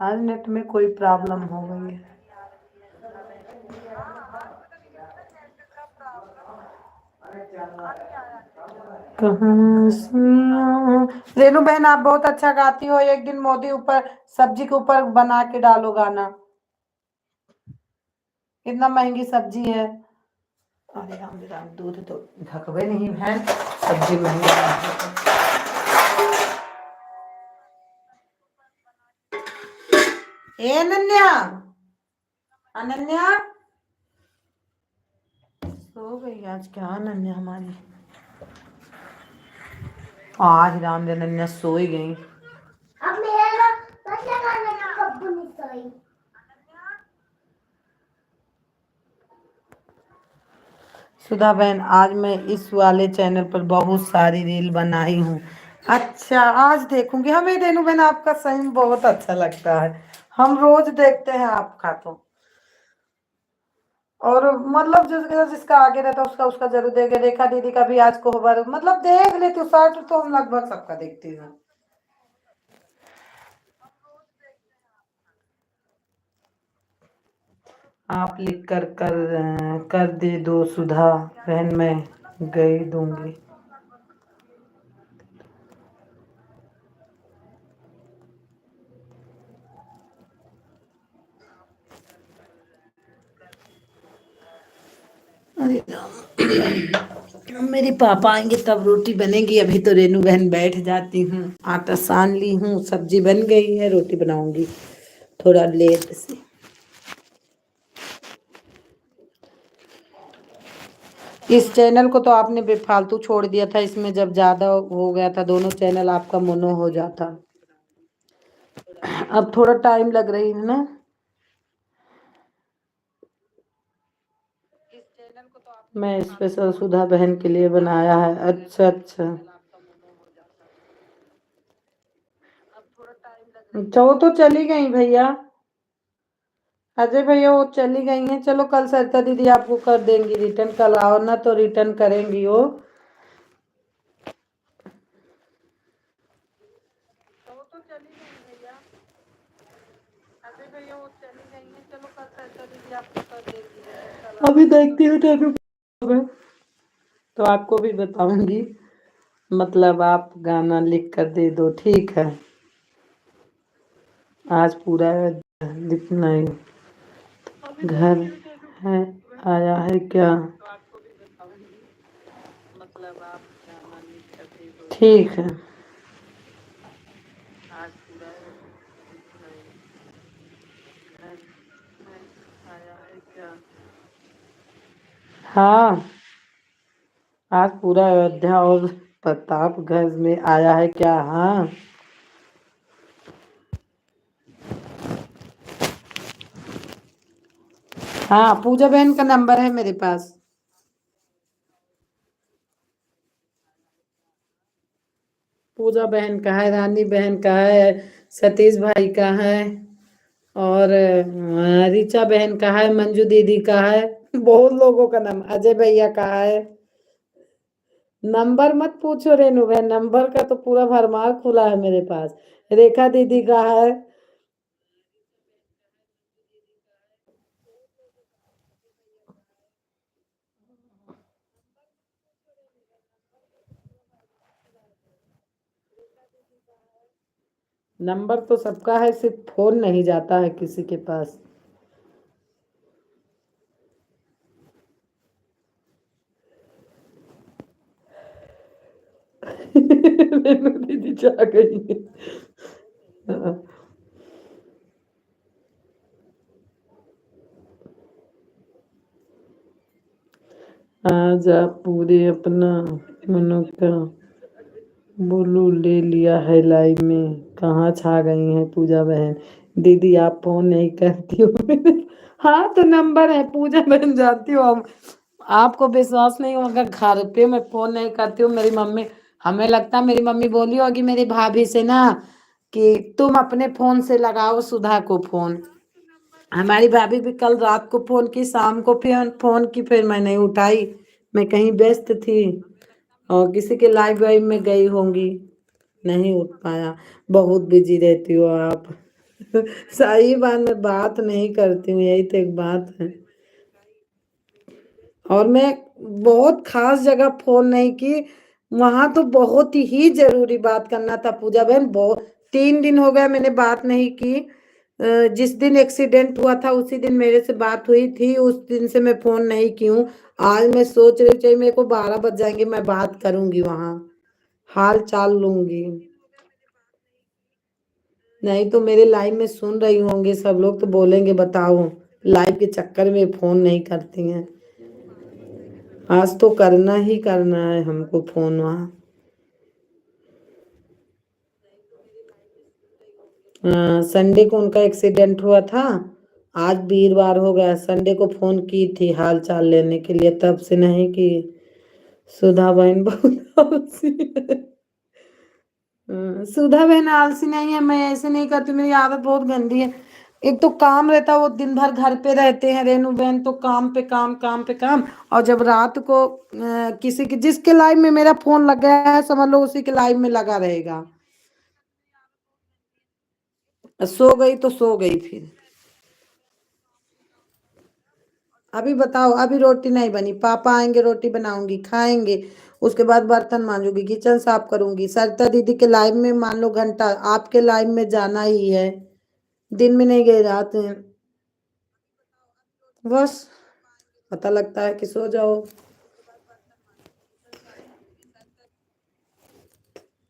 S1: आज नेट में कोई प्रॉब्लम हो गई है। कहाँ से रेनू बहन आप बहुत अच्छा गाती हो, एक दिन मोदी ऊपर सब्जी के ऊपर बना के डालो गाना। कितना महंगी सब्जी है। अरे राम राम, दूध तो धकवे नहीं है, सब्जी महंगी है। ए अनन्या, अनन्या सो गई आज क्या अनन्या हमारी? आज राम दिन अनन्या सो ही गई। अब मेरा बच्चा खाने का कब नहीं सोई। सुधा बहन आज मैं इस वाले चैनल पर बहुत सारी रील बनाई हूँ। अच्छा आज देखूंगी। हमें रेनू बहन आपका सही में बहुत अच्छा लगता है, हम रोज देखते हैं आपका तो। और मतलब जिसका आगे रहता है उसका उसका जरूर देखे। देखा दीदी का भी आज को खबर, मतलब देख लेती हूँ, शॉर्ट तो हम लगभग सबका देखती हूँ। आप लिख कर दे दो सुधा बहन, मैं गई दूंगी। हरे राम। मेरे पापा आएंगे तब रोटी बनेगी। अभी तो रेनू बहन बैठ जाती हूँ। आटा सान ली हूँ, सब्जी बन गई है, रोटी बनाऊंगी थोड़ा लेट से। इस चैनल को तो आपने बेफालतू छोड़ दिया था। इसमें जब ज्यादा हो गया था दोनों चैनल आपका मोनो हो जाता। अब थोड़ा टाइम लग रही है ना। मैं स्पेशल सुधा बहन के लिए बनाया है। अच्छा अच्छा अच्छा, वो तो चली गई भैया। अजय भैया वो चली गई हैं। चलो कल सरिता दीदी आपको कर देंगी रिटर्न। कल आओ ना तो रिटर्न करेंगी वो। अभी देखती हूँ तो आपको भी बताऊंगी। मतलब आप गाना लिख कर दे दो, ठीक है। आज पूरा लिखना ही घर है आया है क्या। ठीक है। हाँ, आज पूरा अयोध्या और प्रतापगढ़ में आया है क्या। हाँ हाँ, पूजा बहन का नंबर है मेरे पास। पूजा बहन का है, रानी बहन का है, सतीश भाई का है, और ऋचा बहन का है, मंजू दीदी का है। बहुत लोगों का नाम, अजय भैया का है। नंबर मत पूछो रेनू बहन, नंबर का तो पूरा भरमार खुला है मेरे पास। रेखा दीदी का है। नंबर तो सबका है, सिर्फ फोन नहीं जाता है किसी के पास। रेनू दीदी जा गई है। हाँ। आज आप पूरे अपना मनो का बोलू ले लिया है लाइव में। कहाँ छा गई हैं पूजा बहन। दीदी आप फोन नहीं करती हो। हाँ तो नंबर है पूजा बहन, जानती हो हम। आपको विश्वास नहीं होगा, घर पे मैं फोन नहीं करती हूँ। मेरी मम्मी, हमें लगता है मेरी मम्मी बोली होगी मेरी भाभी से ना कि तुम अपने फोन से लगाओ सुधा को फोन। हमारी भाभी भी कल रात को फोन की, शाम को फिर फोन की, फिर मैं नहीं उठाई। मैं कहीं व्यस्त थी और किसी के लाइव वाइव में गई होंगी, नहीं उठ पाया। बहुत बिजी रहती हो आप। सही बात, मैं बात नहीं करती हूँ, यही तो एक बात है। और मैं बहुत खास जगह फोन नहीं की। वहां तो बहुत ही जरूरी बात करना था पूजा बहन। बहुत 3 दिन हो गए मैंने बात नहीं की। जिस दिन एक्सीडेंट हुआ था उसी दिन मेरे से बात हुई थी, उस दिन से मैं फोन नहीं की हूँ। आज मैं सोच रही, चाहिए मेरे को 12 बज जाएंगे, मैं बात करूंगी वहां, हाल चाल लूंगी। नहीं तो मेरे लाइव में सुन रही होंगे सब लोग, तो बोलेंगे बताओ लाइव के चक्कर में फोन नहीं करती हैं। आज तो करना ही करना है हमको फोन वहाँ। संडे को उनका एक्सीडेंट हुआ था। आज वीरवार हो गया, संडे को फोन की थी हाल चाल लेने के लिए, तब से नहीं की। सुधा बहन बहुत आलसी है। सुधा बहन आलसी नहीं है, मैं ऐसे नहीं करती, मेरी आदत बहुत गंदी है। एक तो काम रहता है, वो दिन भर घर पे रहते हैं रेनू बहन, तो काम पे काम, काम पे काम। और जब रात को किसी के, जिसके लाइव में मेरा फोन लग गया है समझ लो उसी के लाइव में लगा रहेगा। सो गई तो सो गई फिर। अभी बताओ, अभी रोटी नहीं बनी, पापा आएंगे रोटी बनाऊंगी खाएंगे। उसके बाद बर्तन मांजूंगी, किचन साफ करूंगी, सरिता दीदी के लाइव में मान लो घंटा, आपके लाइव में जाना ही है। दिन में नहीं गई, रात में। बस पता लगता है कि सो जाओ।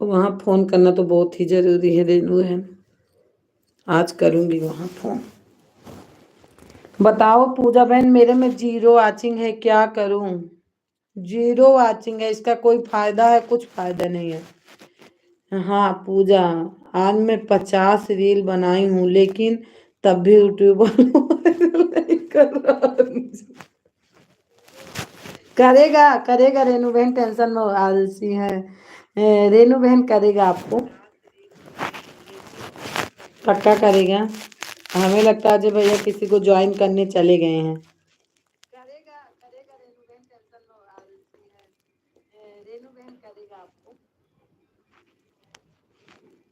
S1: वहां फोन करना तो बहुत ही जरूरी है रेनू है। आज करूंगी वहां फोन। बताओ पूजा बहन, मेरे में जीरो वाचिंग है, क्या करूं? जीरो वाचिंग है, इसका कोई फायदा है? कुछ फायदा नहीं है। हाँ पूजा, आज मैं 50 रील बनाई हूँ, लेकिन तब भी यूट्यूबर नहीं कर रहा। करेगा करेगा रेनू बहन, टेंशन में आलसी है। रेनू बहन करेगा आपको, पक्का करेगा। हमें लगता है अजय भैया किसी को ज्वाइन करने चले गए हैं। करेगा करेगा रेनू बहन, टेंशन में आलसी है। रेनू बहन करेगा आपको,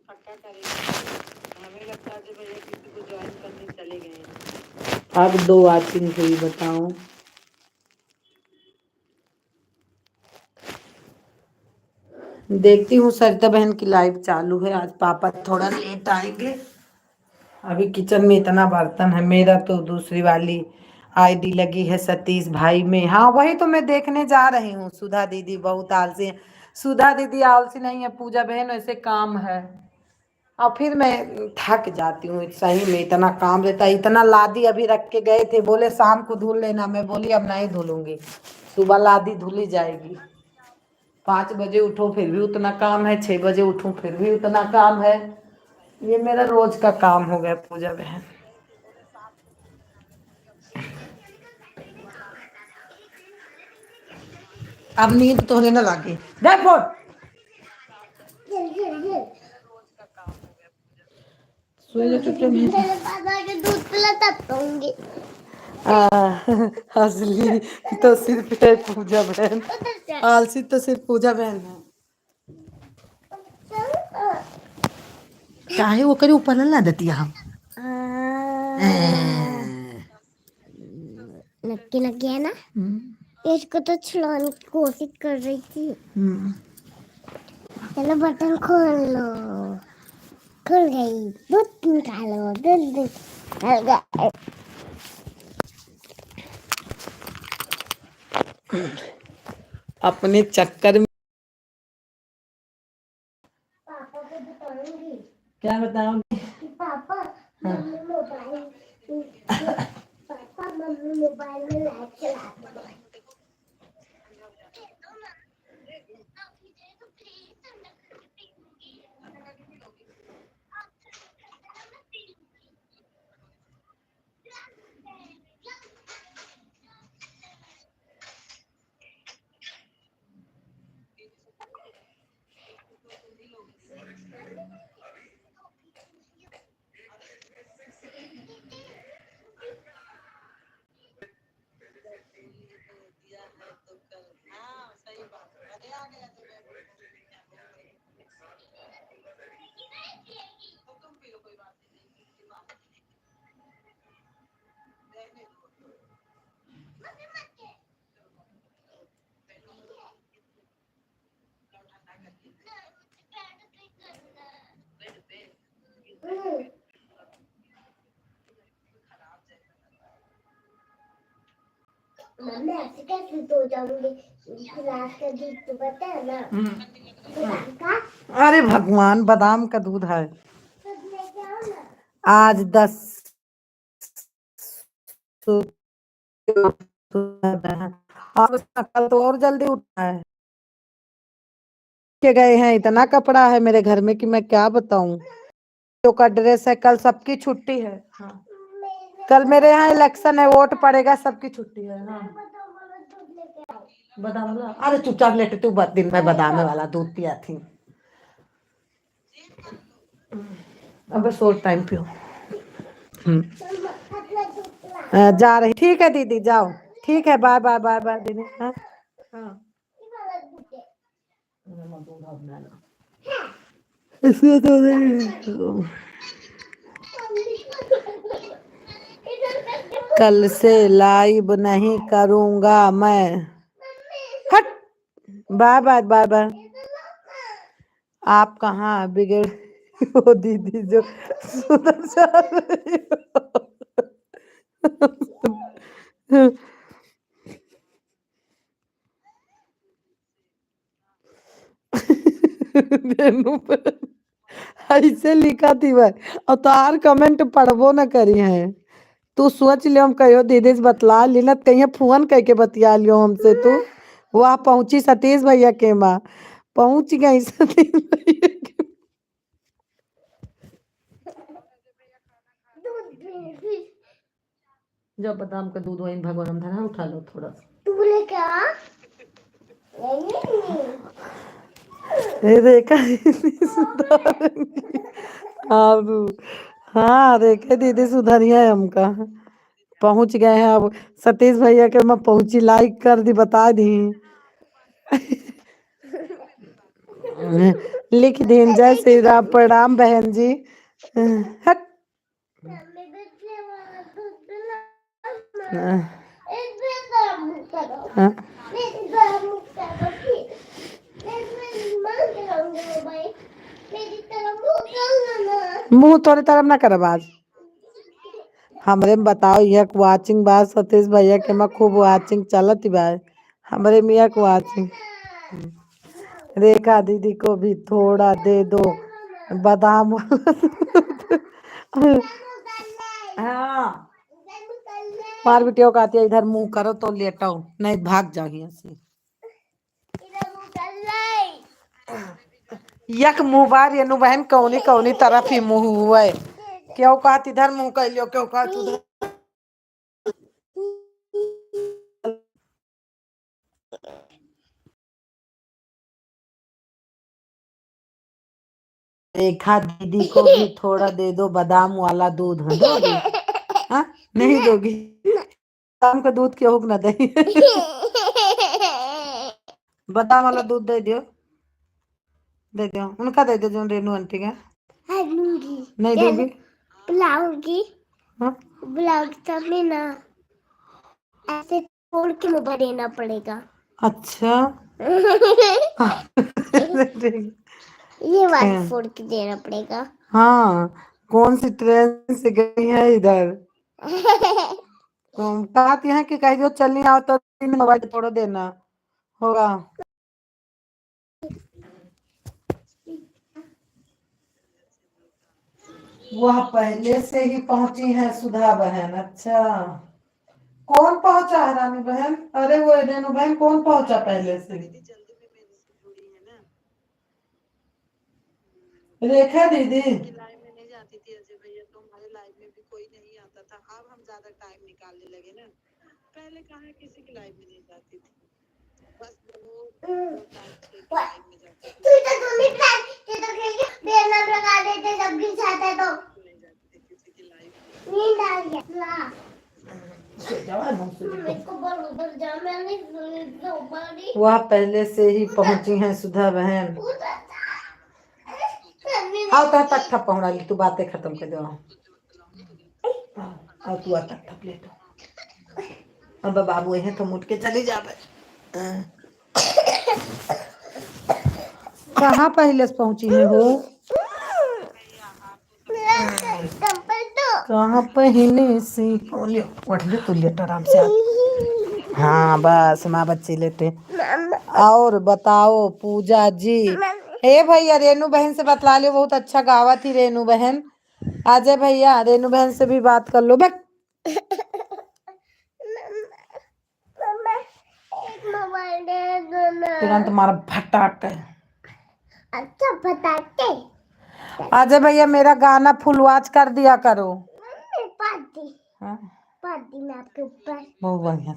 S1: पक्का करेगा। हमें लगता है अजय भैया किसी को ज्वाइन करने चले गए हैं। अब 2 वाचिंग हुई, बताओ। देखती हूँ सरिता बहन की लाइव चालू है, आज पापा थोड़ा लेट आएंगे। अभी किचन में इतना बर्तन है। मेरा तो दूसरी वाली आईडी लगी है सतीश भाई में। हाँ वही तो मैं देखने जा रही हूँ। सुधा दीदी बहुत आलसी है। सुधा दीदी आलसी नहीं है पूजा बहन, ऐसे काम है। और फिर मैं थक जाती हूँ, सही में इतना काम रहता है। इतना लादी अभी रख के गए थे, बोले शाम को धुल लेना, मैं बोली अब नहीं धुलूंगी, सुबह लादी धुली जाएगी। 5 बजे उठो फिर भी उतना काम है, 6 बजे उठो फिर भी उतना काम है। ये मेरा रोज का काम हो गया पूजा बहन। अब नींद तोड़े ना लागे। देखो सोए जा चुपचाप नहीं। पापा के दूध पिला तब सोऊंगी। असली तो सिर्फ है पूजा बहन, आलसी तो सिर्फ पूजा बहन है। काहे वो करे ऊपर ला देती हम। नक्की नक्की है ना। इसको तो छुड़ाने की कोशिश कर रही थी। चलो बटन खोल लो। खुल गई। दूध निकालो, दूध निकल गया। अपने चक्कर में पापा को बताऊंगी। क्या बताऊंगी? Papa mummy mobile papa mummy mobile में लाइट चला दो। मम्मी ऐसे कैसे सो जाऊंगी? गिलास का दूध तो पता है ना। बादाम का। अरे भगवान, बादाम का दूध है। दूध लेके आओ ना। आज 10 और कल तो और जल्दी उठा है। के गए हैं, इतना कपड़ा है मेरे घर में कि मैं क्या बताऊं। तो का ड्रेस है, कल सबकी छुट्टी है। हाँ। कल मेरे यहाँ इलेक्शन है, वोट पड़ेगा, सबकी छुट्टी है। हाँ। बादाम वाला, अरे चुपचाप लेटे तू, दिन में बादाम वाला दूध पिया थी। अब शॉर्ट टाइम पियो। जा रही, ठीक है दीदी जाओ। ठीक है, बाय बाय बाय बाय दीदी। हाँ हाँ। इसको तो कल से लाइव नहीं करूंगा मैं। हट। Bye bye bye bye. आप कहाँ बिगड़ हो दीदी, जो सुधर जा रही हो। रेनू बहन ऐसे लिखा थी वह, और तार कमेंट पढ़बो न करी है। तू सोच लियो हम कहियो दीदी से बतला ली न, कहीं फोन कह के बतिया लियो हमसे तू। वह पहुंची सतीश भैया के माँ, पहुंच गई सतीश भैया के। जब बादाम का दूध वही भगवान धना उठा लो थोड़ा सा। तूने क्या ये देखा दीदी सुधारेंगी। अब हाँ देखे दीदी सुधरिया है हमका। पहुंच गए हैं अब। सतीश भैया के मैं पहुंची, लाइक कर दी, बता दी। लिख दीन जय श्री राम, प्रणाम बहन जी। हट। हाँ। मुंह तोरे तरफ ना करब आज। हमरे में बताओ यह वाचिंग बात सतीश भैया के मैं खूब वाचिंग चलत बा। हमरे मियाँ को वाचिंग। रेखा दीदी को भी थोड़ा दे दो बादाम वाला। हाँ मार बिटिया को आती है, इधर मुंह करो तो लेटाओ, नहीं भाग जाओ यहाँ से। यक मुंह बार ये नु बहन कौनी कौनी तरफ ही मुंह हुआ है। क्यों कहत इधर मुंह कर लियो, क्यों कहत उधर। रेखा दीदी को भी थोड़ा दे दो बादाम वाला दूध। दोगी? हाँ नहीं दोगी? बादाम का दूध क्यों ना दे। बादाम वाला दूध दे दियो, दे दियो उनका, दे दो जो रेनू आंटी का। नहीं दूंगी। बुलाऊंगी। हाँ? बुलाऊंगी तभी ना, ऐसे तोड़ के मुंह देना पड़ेगा। अच्छा। ये बात फोड़ के देना पड़ेगा। हाँ कौन सी ट्रेन से गई है इधर। तुम कहती हैं कि कहीं जो चलनी आओ तो मोबाइल तोड़ देना होगा। वह पहले से ही पहुंची है सुधा बहन। अच्छा कौन पहुंचा है रानी बहन? अरे वो रेनू बहन कौन पहुंचा पहले से? रेखा दीदी लाइव में नहीं जाती थी अजय भैया, तो हमारे लाइव में भी कोई नहीं आता था। अब हम ज्यादा टाइम निकालने लगे ना, पहले कहाँ किसी की लाइव में नहीं जाती थी। बस वो लाइव में जाती थी। तू तो बेलना लगा देते जब भी चाहते तो नहीं जाती थी किसी की लाइव। नींद आ गया वह पहले से ही पहुंची हैं सुधा बहन। आओ तो तक ठप पहुंचा ली, तू बातें खत्म कर दो। और तू तक ठप ले तो अब बाबू है तो मुट के चली जावे। कहाँ पहले से पहुंची है हो? कहाँ पहले से उठ ले तू, लेट आराम से। हाँ बस माँ बच्चे लेटे। और बताओ पूजा जी। हे भैया रेनू बहन से बतला लो, बहुत अच्छा गावा थी रेनू बहन। अजय भैया रेनू बहन से भी बात कर लो। तुरंत मारा फटाक। अच्छा फटाके। अजय भैया मेरा गाना फुल वॉच कर दिया करो। पार्टी हाँ? पार्टी में आपके ऊपर बहुत बढ़िया।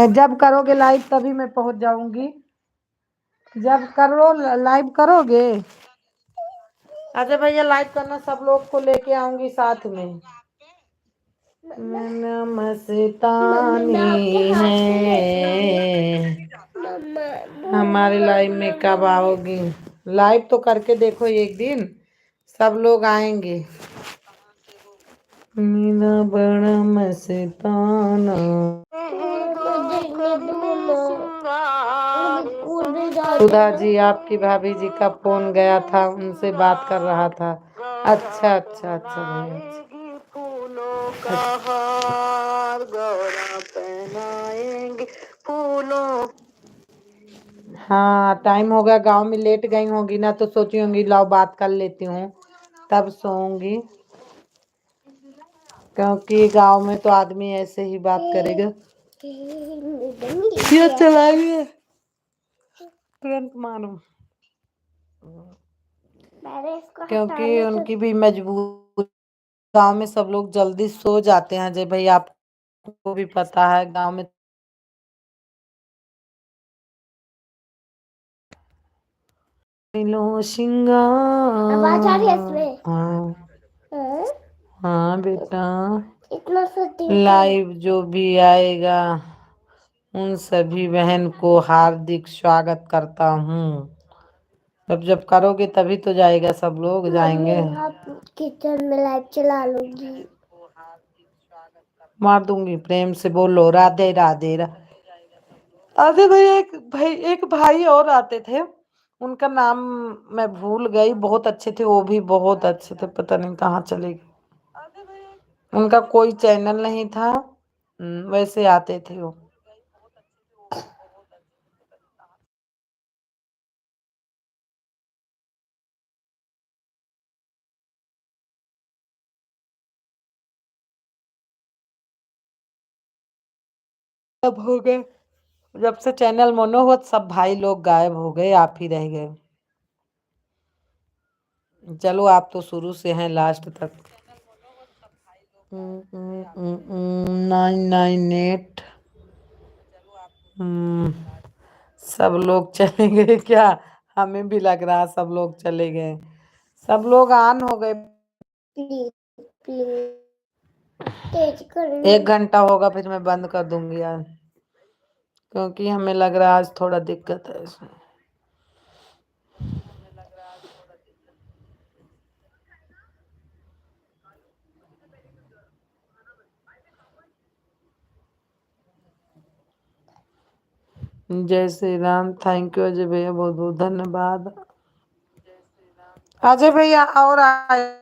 S1: जब करोगे लाइव तभी मैं पहुंच जाऊंगी। जब करो लाइव करोगे अच्छा भैया लाइक करना, सब लोग को लेके आऊंगी साथ में। मन मस्तानी है। हमारे लाइव में कब आओगी? लाइव तो करके देखो एक दिन, सब लोग आएंगे। मेरा बड़ा मस्ताना। सुधा जी, आपकी भाभी जी का फोन गया था, उनसे बात कर रहा था। अच्छा अच्छा अच्छा भैया, फूलों का हार गौरा पहनाएंगे फूलों। हाँ टाइम हो गया, गांव में लेट गई होंगी ना, तो सोची होंगी लाओ बात कर लेती हूँ, तब सोऊंगी। क्योंकि गांव में तो आदमी ऐसे ही बात करेगा। ये चला गया, तुरंत मारो। क्योंकि उनकी भी मजबूरी, गांव में सब लोग जल्दी सो जाते हैं जय भाई, आपको भी पता है गांव में। लो श्रृंगार, आवाज आ रही है इसमें? हाँ हाँ बेटा, इतना लाइव जो भी आएगा उन सभी बहन को हार्दिक स्वागत करता हूँ। जब जब करोगे तभी तो जाएगा, सब लोग जाएंगे। आप किचन में लाइट चला लूंगी, मार दूंगी। प्रेम से बोलो राधे राधे राधे भैया। एक भाई और आते थे, उनका नाम मैं भूल गई, बहुत अच्छे थे वो भी, बहुत अच्छे थे, पता नहीं कहाँ चले गए। उनका कोई चैनल नहीं था, वैसे आते थे वो। सब हो गए, जब से चैनल मोनो हुआ सब भाई लोग गायब हो गए, आप ही रह गए। चलो आप तो शुरू से हैं लास्ट तक। 998। सब लोग चले गए क्या? हमें भी लग रहा सब लोग चले गए, सब लोग ऑन हो गए। प्लीज प्लीज तेज कर, 1 घंटा होगा फिर मैं बंद कर दूंगी यार, क्योंकि हमें लग रहा है आज थोड़ा दिक्कत है इसमें। जय श्री राम, थैंक यू अजय भैया, बहुत बहुत धन्यवाद। अजय भैया और आए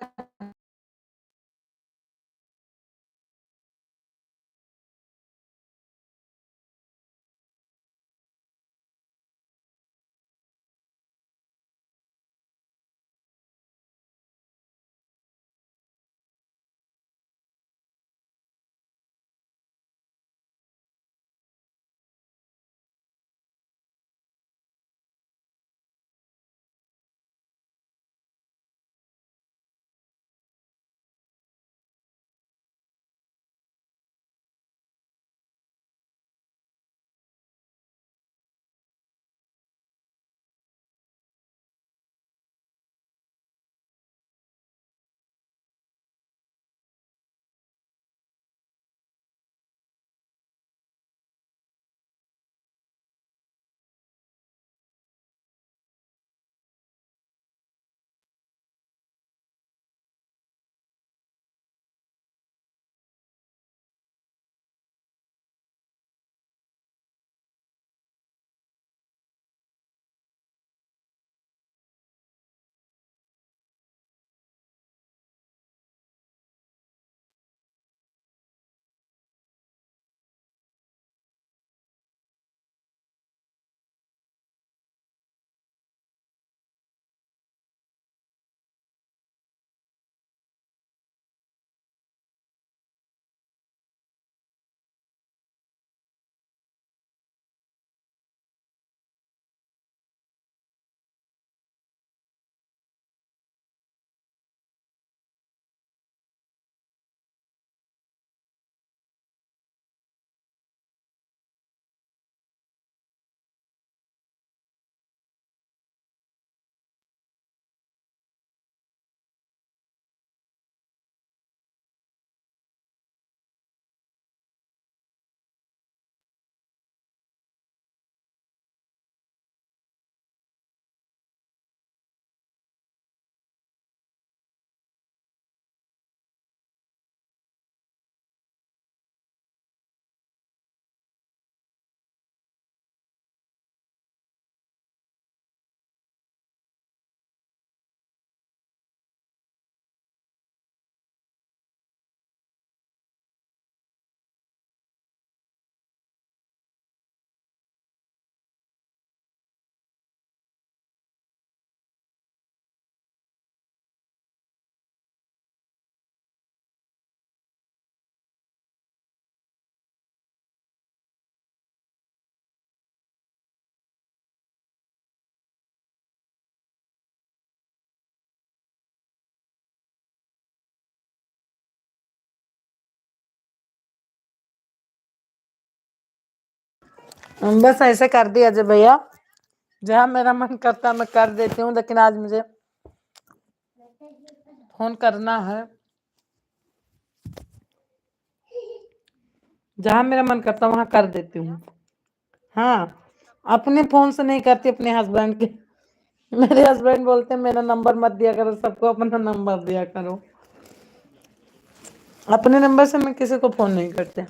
S1: बस ऐसे कर दिया अजय भैया, जहाँ मेरा मन करता मैं कर देती हूँ, लेकिन आज मुझे फोन करना है। जहाँ मेरा मन करता वहां कर देती हूँ। हाँ, अपने फोन से नहीं करती, अपने हस्बैंड के। मेरे हस्बैंड बोलते हैं मेरा नंबर मत दिया करो, सबको अपना नंबर दिया करो। अपने नंबर से मैं किसी को फोन नहीं करते।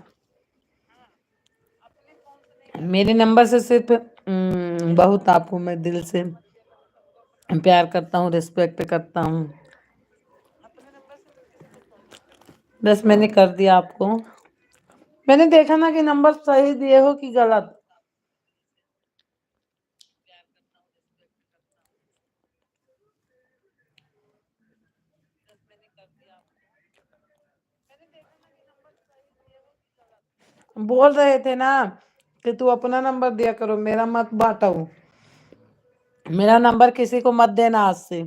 S1: मेरे नंबर से सिर्फ बहुत आपको मैं दिल से प्यार करता हूँ, रिस्पेक्ट करता हूँ। बस मैंने कर दिया आपको। मैंने देखा ना कि नंबर सही दिए हो कि गलत। बोल रहे थे ना कि तू अपना नंबर दिया करो, मेरा मत बांटो। मेरा नंबर किसी को मत देना आज से।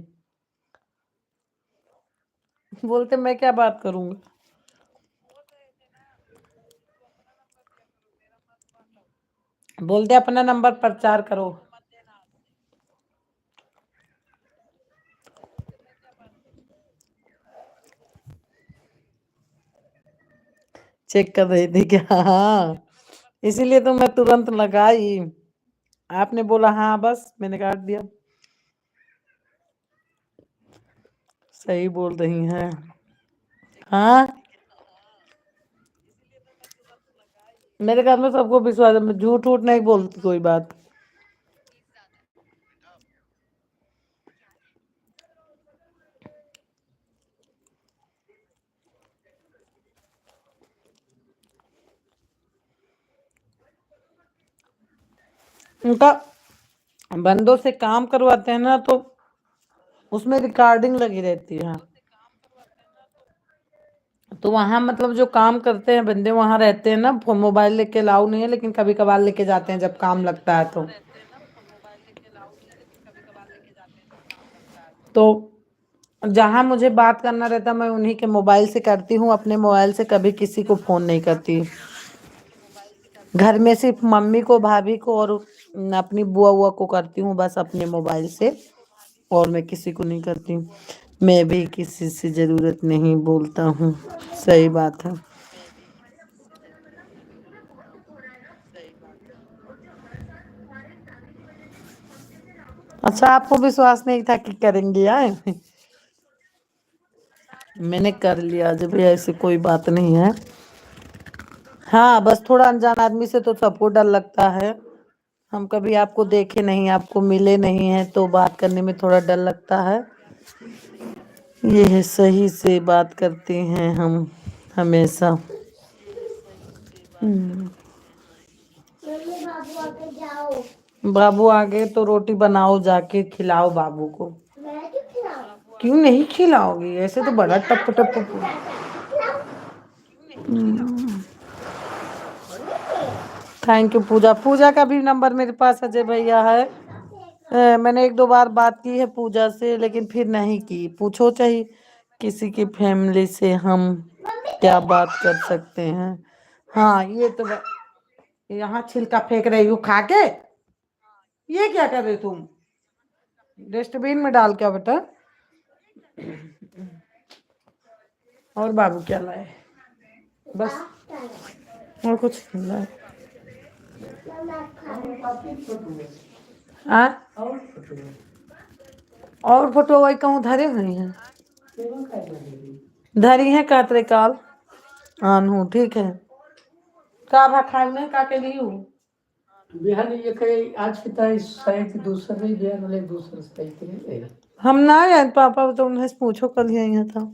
S1: बोलते मैं क्या बात करूंगा। बोलते अपना नंबर प्रचार करो। चेक कर रही थी क्या? हाँ, इसीलिए तो मैं तुरंत लगाई। आपने बोला हाँ, बस मैंने काट दिया। सही बोल रही हैं। हाँ, मेरे घर में सबको विश्वास है, मैं झूठ उठ नहीं बोलती कोई बात। उनका बंदों से काम करवाते हैं ना, तो उसमें रिकॉर्डिंग लगी रहती है। तो वहां मतलब जो काम करते हैं बंदे वहां रहते हैं ना, मोबाइल लेके अलाउ नहीं है, लेकिन कभी कभार लेके जाते हैं जब काम लगता है तो जहां मुझे बात करना रहता मैं उन्हीं के मोबाइल से करती हूँ, अपने मोबाइल से कभी किसी को फोन नहीं करती। घर में सिर्फ मम्मी को, भाभी को और अपनी बुआ बुआ को करती हूँ, बस अपने मोबाइल से। और मैं किसी को नहीं करती। मैं भी किसी से जरूरत नहीं बोलता हूँ। सही बात है। अच्छा, आपको विश्वास नहीं था कि करेंगे यार? मैंने कर लिया जब भी, ऐसी कोई बात नहीं है। हाँ, बस थोड़ा अनजान आदमी से तो सबको डर लगता है। हम कभी आपको देखे नहीं, आपको मिले नहीं है, तो बात करने में थोड़ा डर लगता है। ये है, सही से बात करते हैं हम हमेशा। हम्म। बाबू आ गए तो रोटी बनाओ, जाके खिलाओ बाबू को। क्यों नहीं खिलाओगी? ऐसे तो बड़ा टप टप। थैंक यू पूजा। पूजा का भी नंबर मेरे पास अजय भैया है। मैंने एक दो बार बात की है पूजा से, लेकिन फिर नहीं की। पूछो चाहिए किसी की फैमिली से हम क्या बात कर सकते हैं। हाँ, ये तो यहाँ छिलका फेंक रही हूँ खा के। ये क्या कर रहे तुम? डस्टबिन में डाल क्या बेटा? और बाबू क्या लाए? बस, और कुछ नहीं लाए। हाँ, और फोटो वही कहूँ धरे हुई हैं। धरी है कातरे काल आन हूँ, ठीक है। का भा खाई में का के लिए हूँ। बिहान ये कहे आज की तारीख शायद दूसरे बिहान वाले दूसरे तारीख हम ना आए पापा तो उन्हें पूछो कल ही यहाँ था।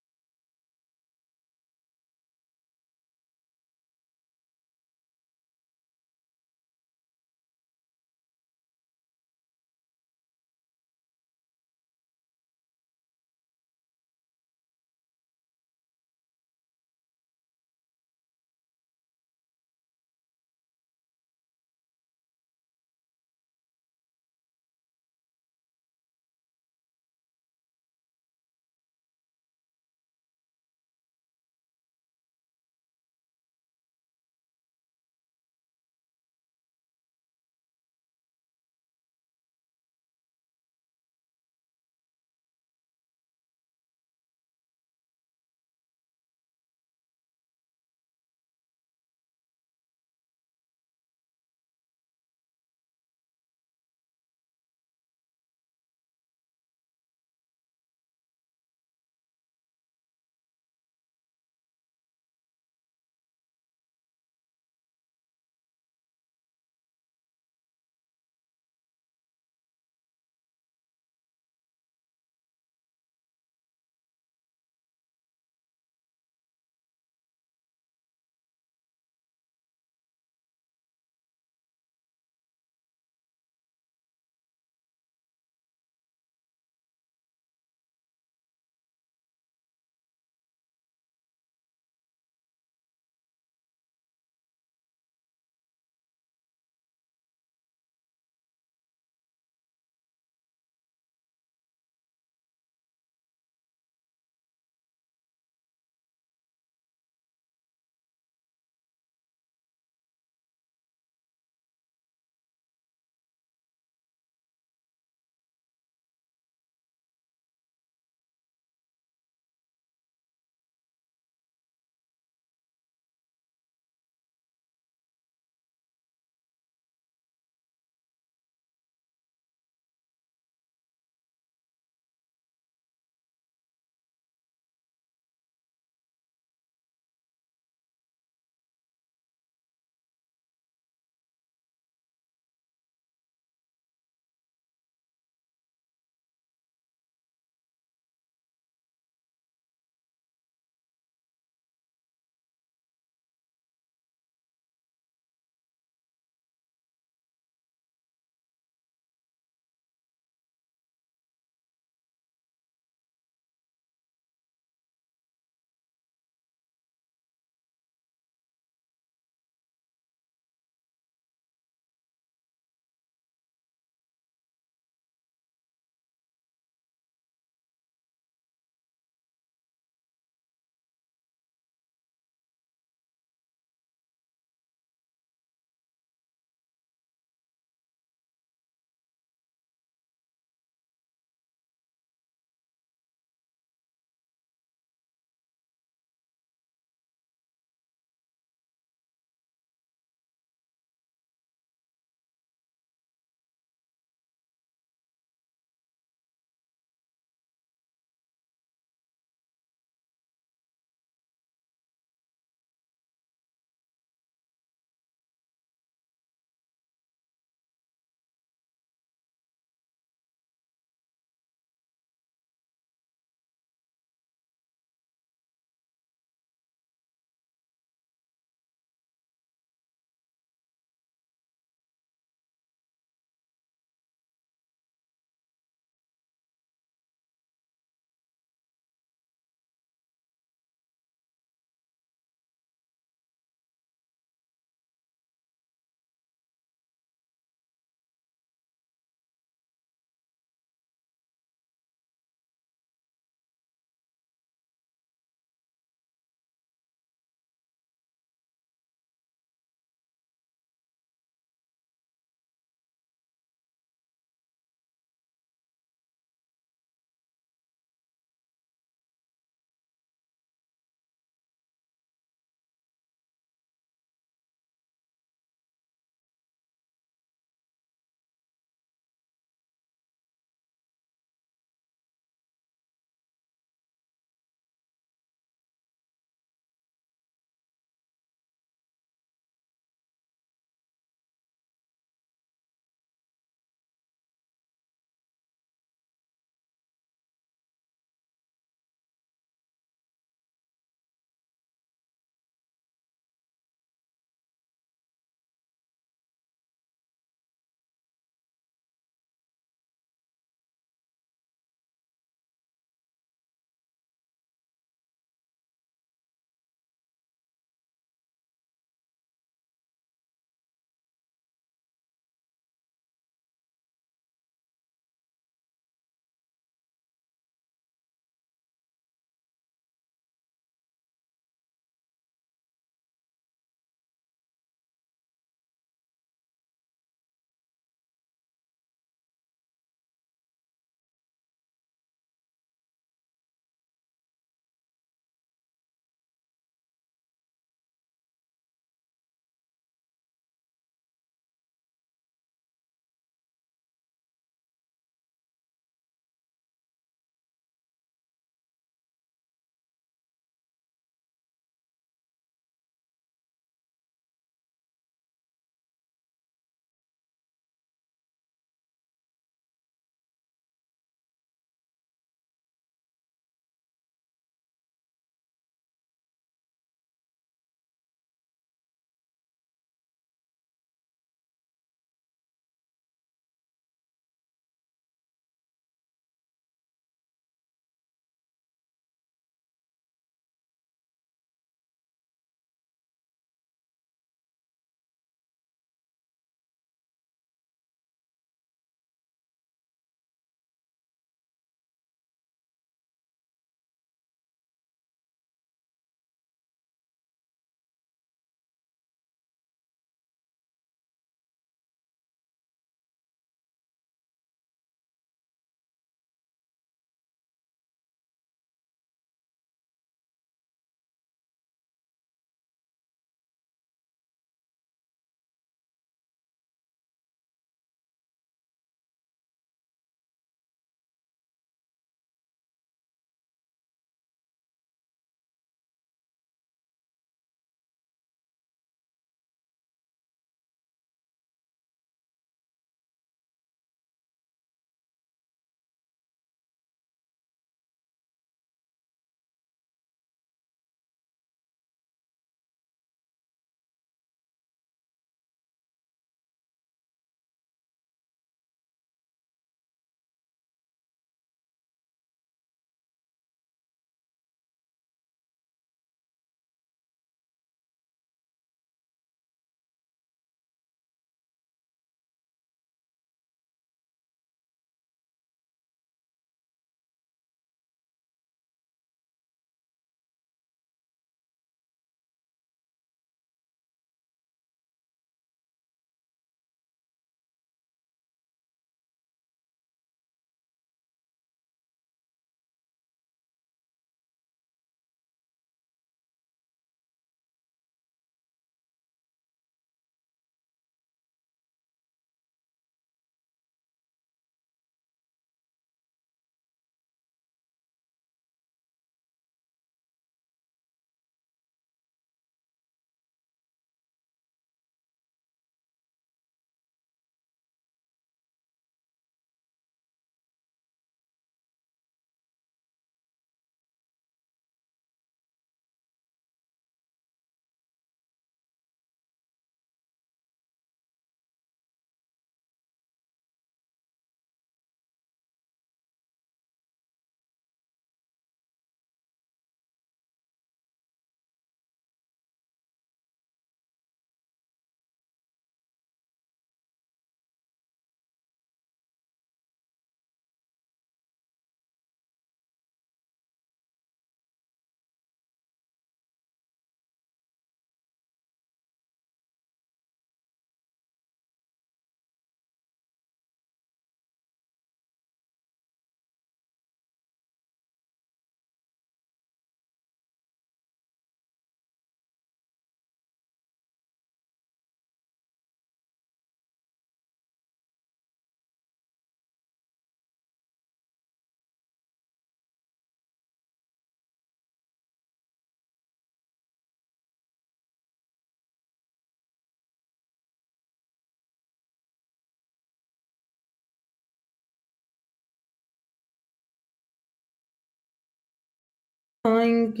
S1: थैंक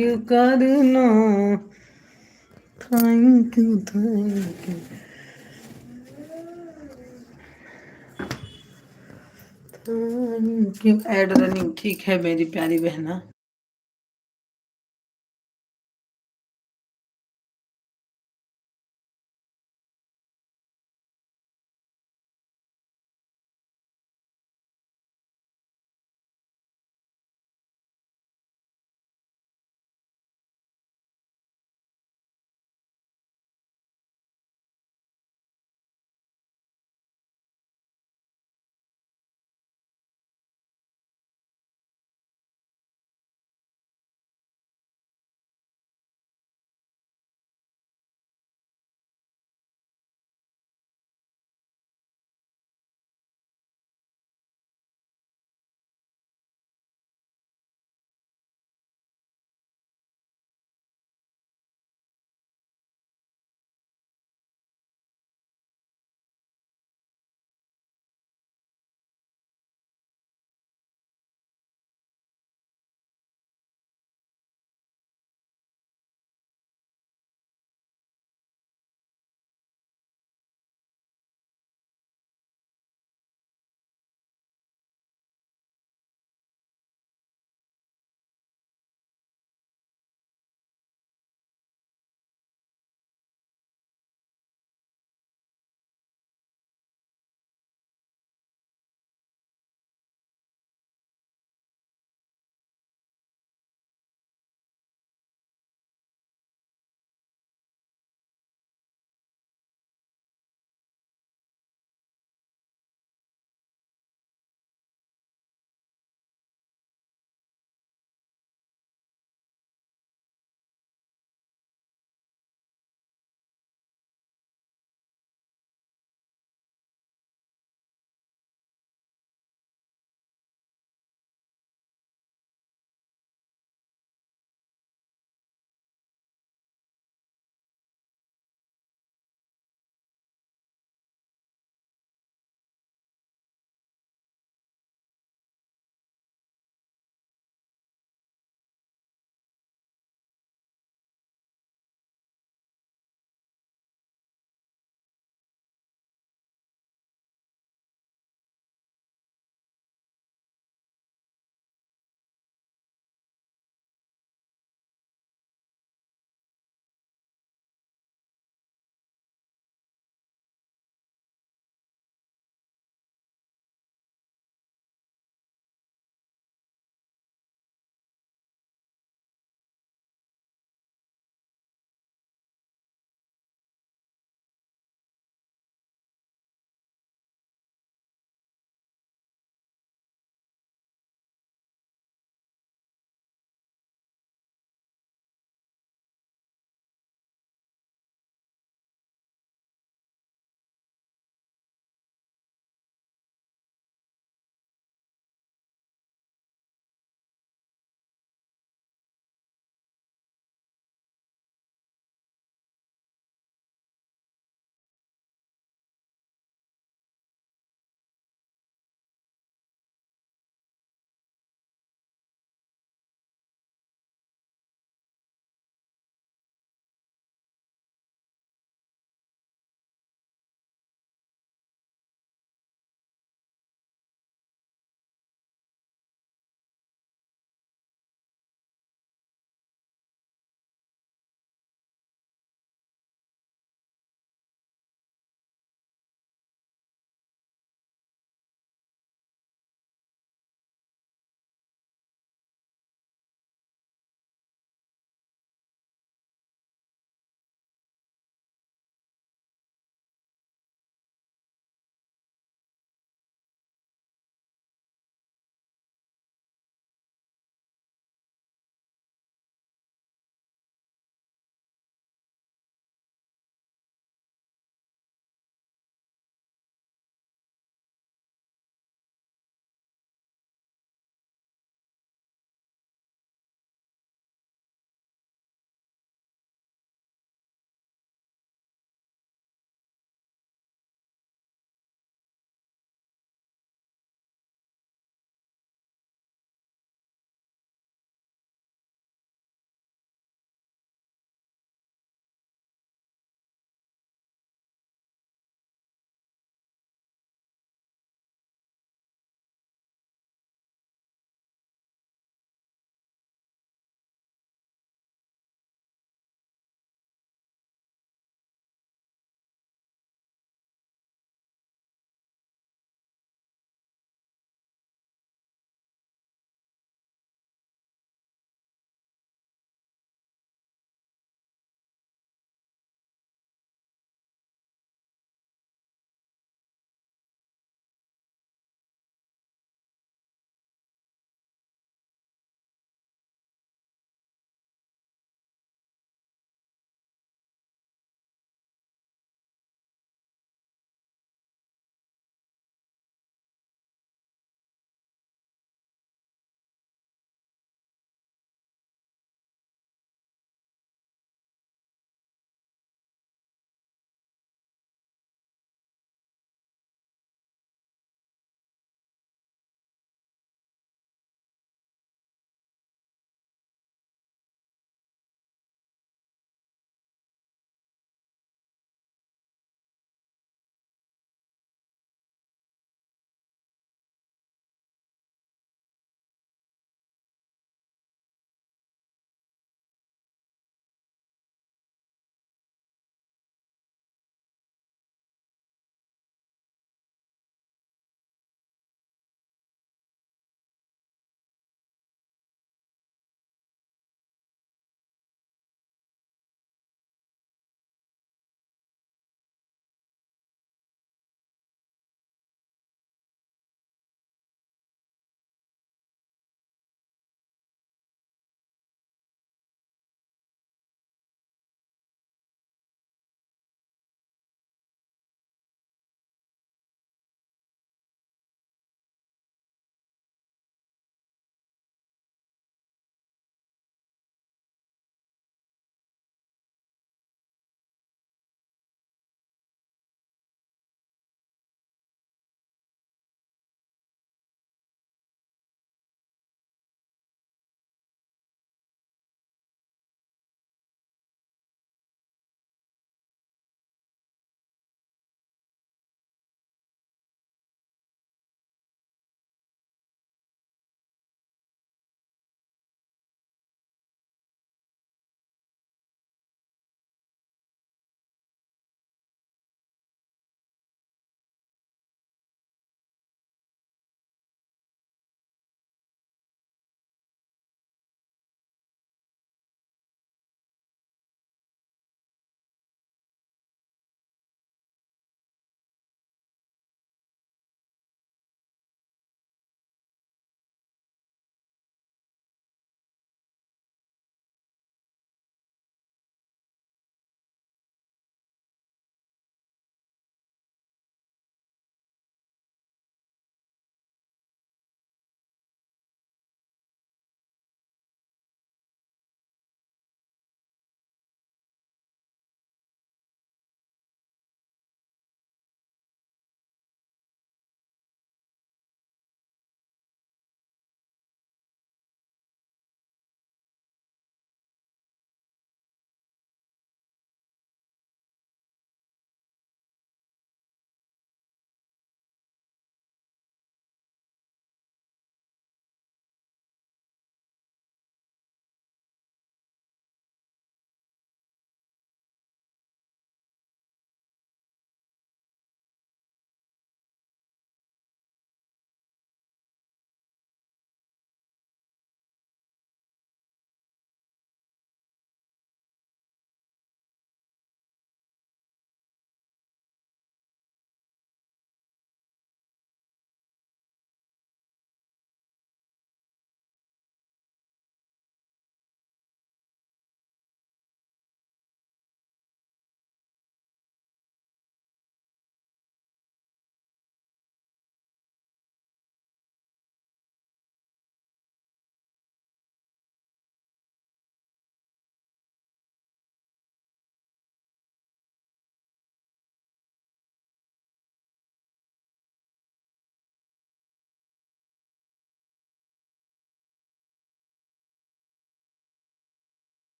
S1: यू करना, thank you thank you. Ad running ठीक है मेरी प्यारी बहना।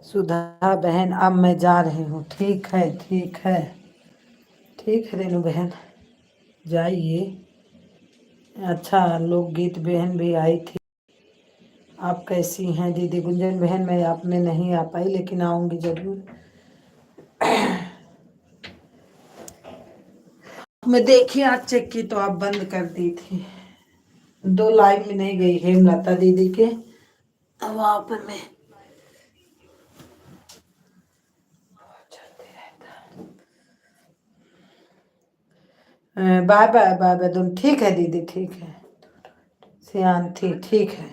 S1: सुधा बहन अब मैं जा रही हूँ। ठीक है ठीक है ठीक है रेनू बहन, जाइए। अच्छा लोकगीत बहन भी आई थी। आप कैसी हैं दीदी? गुंजन बहन मैं आप में नहीं आ पाई लेकिन आऊँगी ज़रूर। मैं देखी आज चेक की तो आप बंद कर दी थी। 2 लाइव में नहीं गई हेमलता दीदी के, अब वहाँ पर मैं बाय बाय बाय बाय तुम। ठीक है दीदी ठीक है। सियांती ठीक है।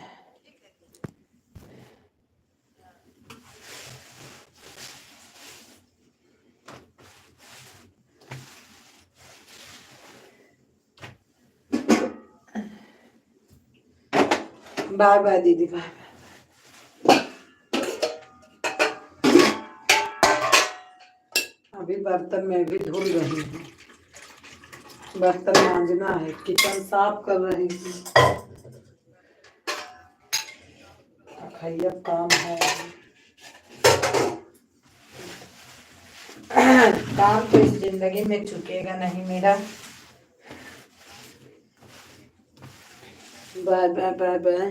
S1: बाय बाय दीदी बाय बाय। अभी बर्तन में भी धुल रही हूँ, बर्तन मांजना है, किचन साफ कर रही हूँ। खैया काम है। काम तो इस जिंदगी में चुकेगा नहीं मेरा। Bye bye bye bye.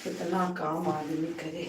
S1: कितना काम आदमी करे।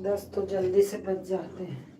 S1: दस तो जल्दी से बच जाते हैं।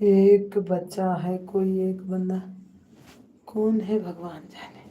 S1: एक बच्चा है, कोई एक बंदा, कौन है भगवान जाने।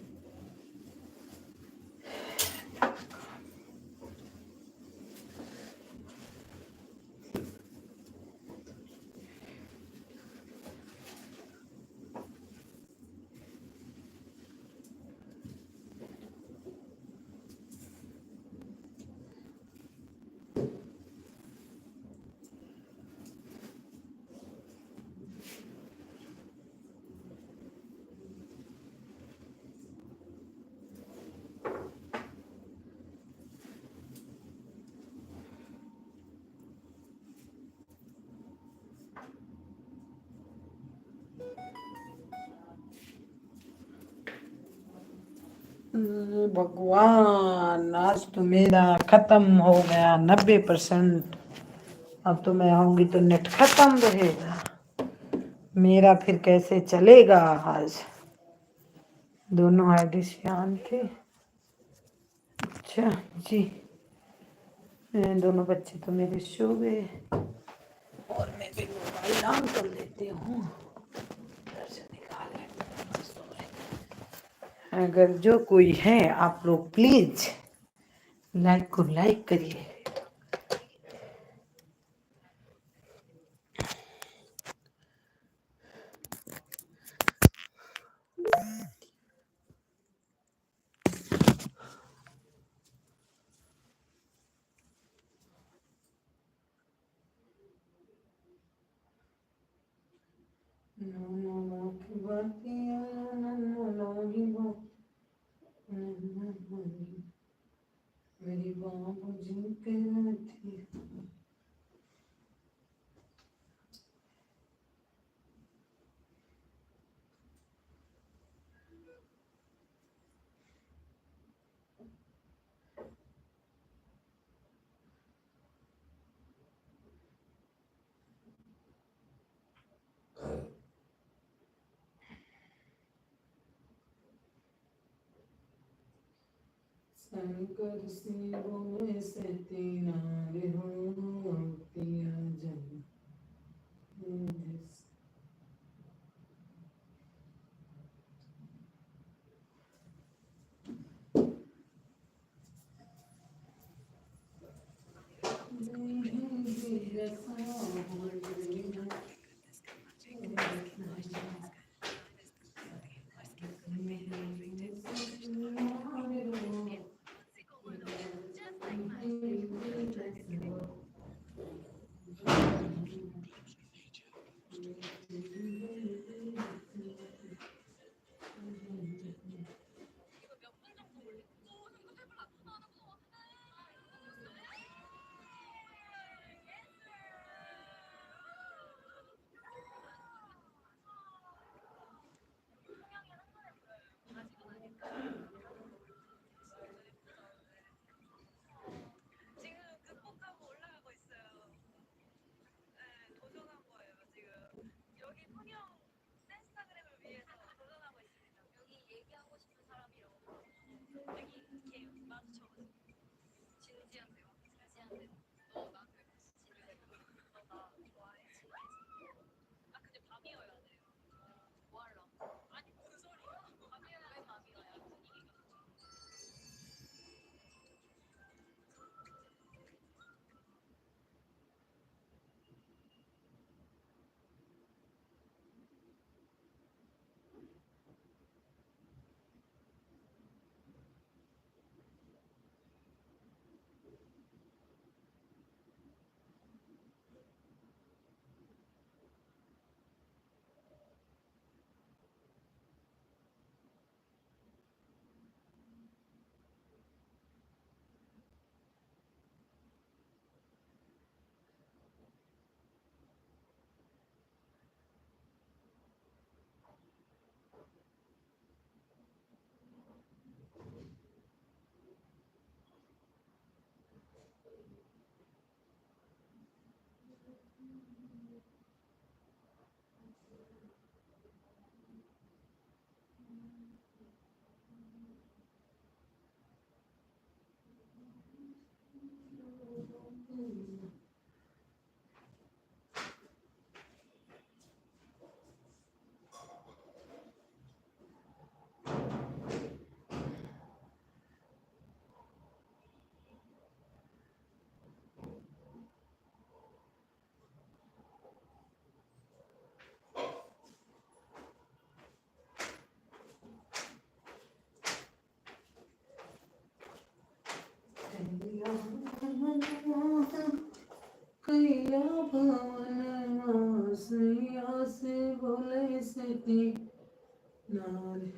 S1: भगवान, आज तो मेरा खत्म हो गया 90%। अब तो मैं आऊंगी तो नेट खत्म रहेगा मेरा, फिर कैसे चलेगा। आज दोनों आईडी से ऑन थे। अच्छा जी, दोनों बच्चे तो मेरे सो गए और मैं भी मोबाइल ऑन कर लेती हूँ, इधर से निकाल लेती हूँ, सो रहे। अगर जो कोई है आप लोग प्लीज लाइक को लाइक करिए। मेरी बाबूजी कहती शंकर शिवो में से तीना विभूतिया जन। पवन सैया से बोले से नारे।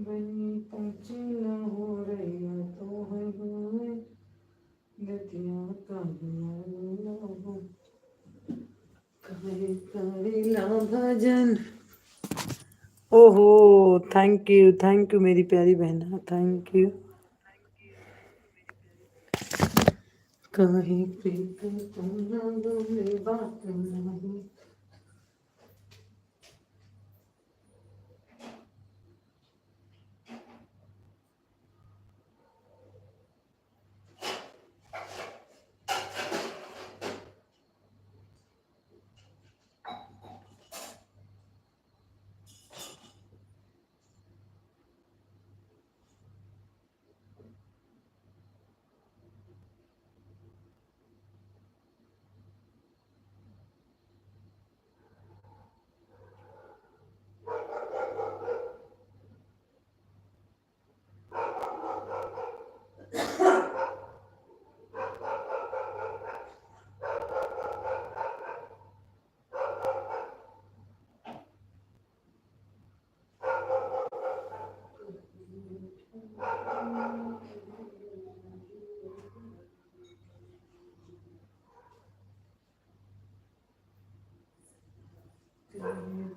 S1: बनी पहुंची न हो रही तो है हुए गतिया का करेला भजन। ओहो, थैंक यू मेरी प्यारी बहना, थैंक यू। कहीं प्रीत तुम न बोले बात नहीं।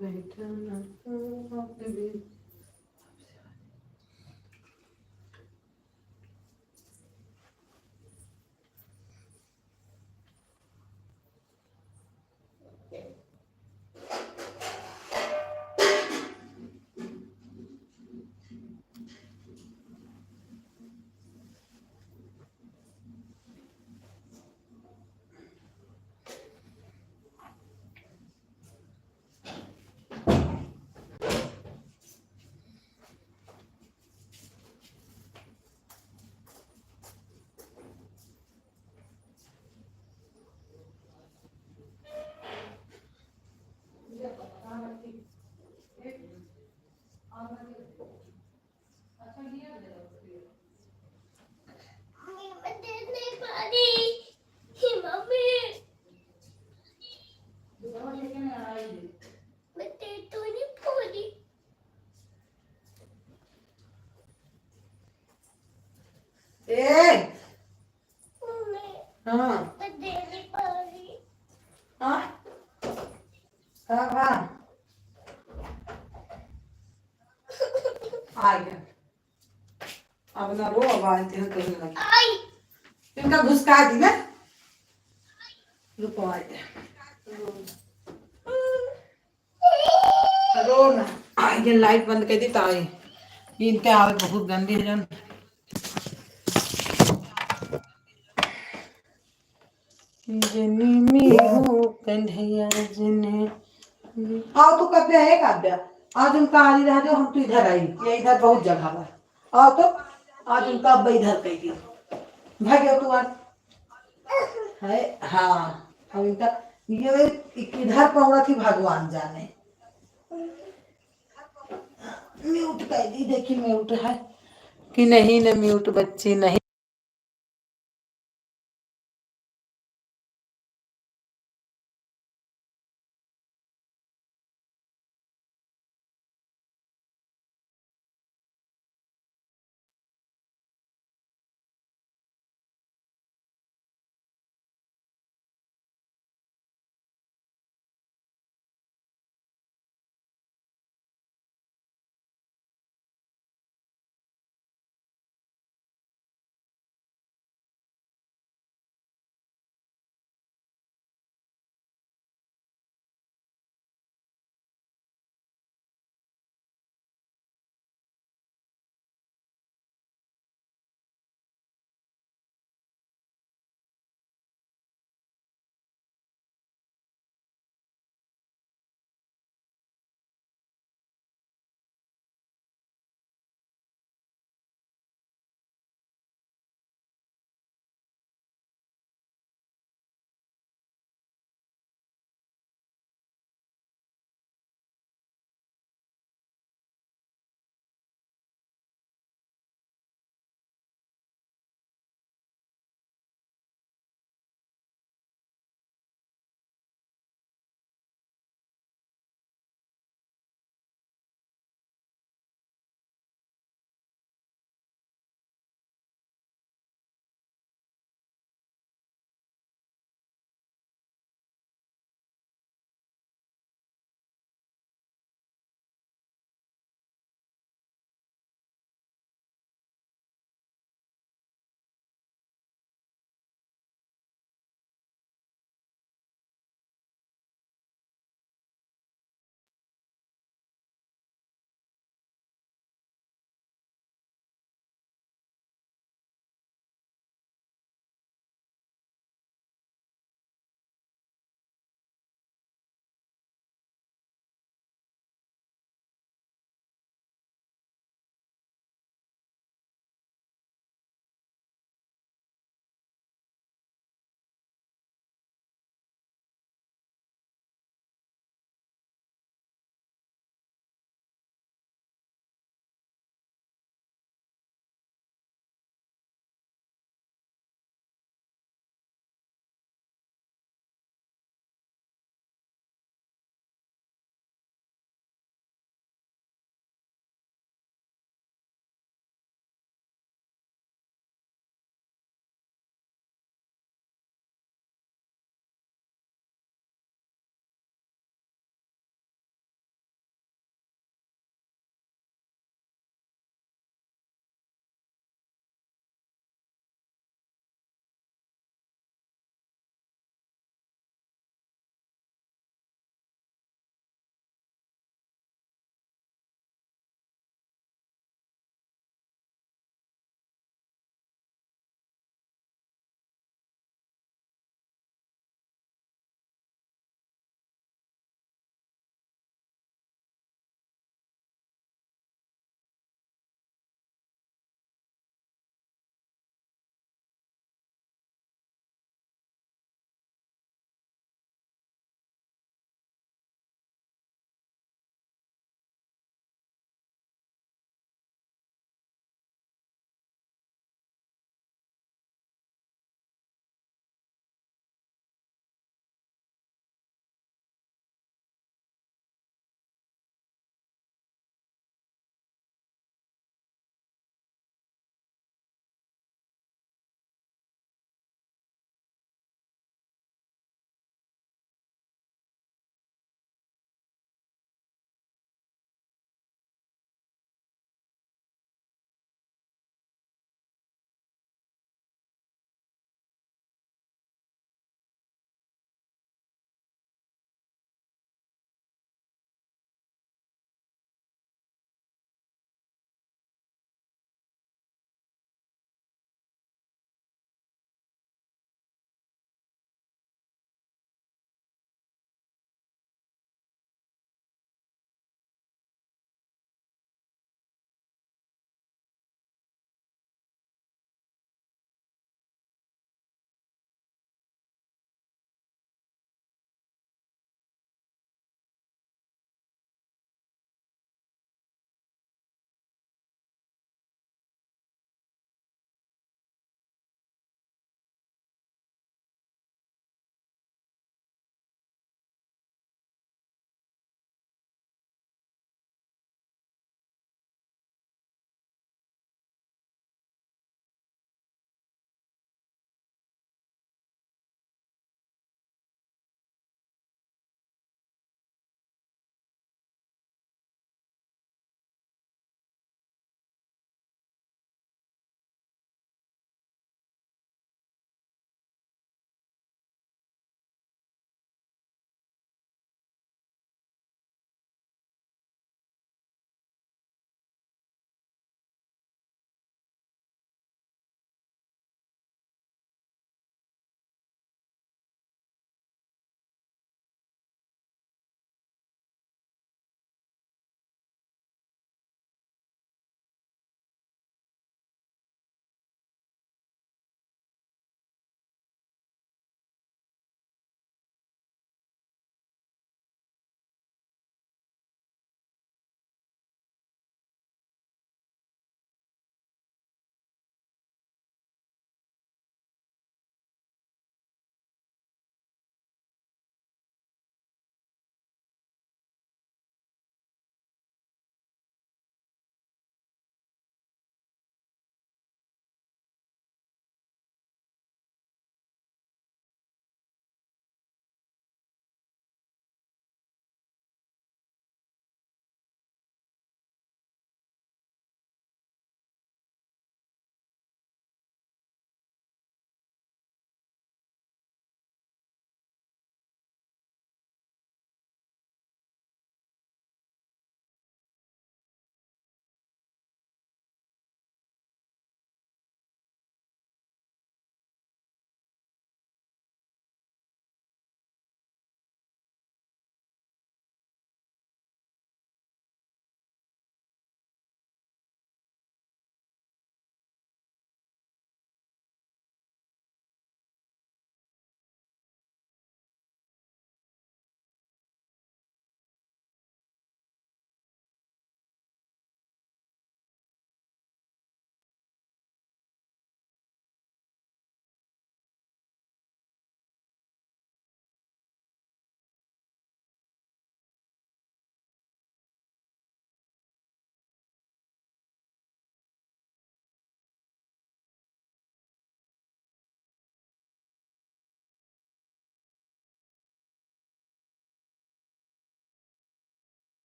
S1: बैठा न तो ए हाँ हाँ हाँ हाँ आ गया। अब ना रो, अब आते हैं करने लगी। इनका घुसका दी ना, रुको आते रो ना। आगे लाइट बंद कर दी ताई, इनके हालत बहुत गंदी है जन। जनी में हो कन्हैया जने। आओ तू कब है काव्या, आज उनका आज रह दो, हम तो इधर आई, ये इधर बहुत जगह है। आओ तो आज उनका अब इधर कही दी, भाग्य तू आज है। हाँ अब इनका ये किधर पहुंचा थी भगवान जाने। म्यूट कर दी, देखी म्यूट है कि नहीं ना, म्यूट बच्ची नहीं।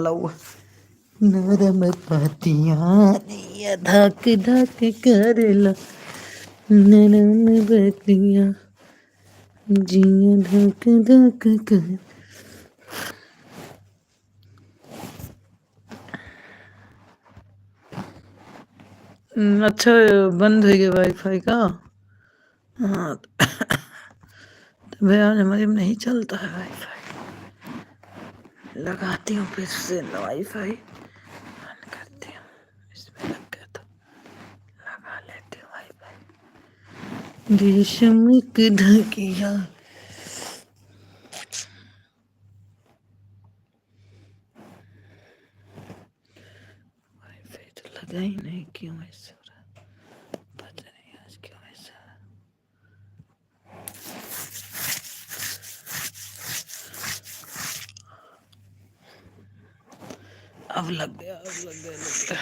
S1: लऊ नरम पतिया धक धक करेला नरम पतिया जिया धक धक कर। अच्छा बंद हो गया वाईफाई का। हाँ तो भैया हमारे में नहीं चलता है वाईफाई। लगाती हूँ फिर से वाईफाई ऑन करती हूँ। इसमें लग गया तो लगा लेती हूँ वाईफाई। रेशम की धकिया वाईफाई तो लगा ही नहीं, क्यों ऐसा हो रहा है पता नहीं आज क्यों ऐसा। अब लग गया, अब लग गया, लग गया।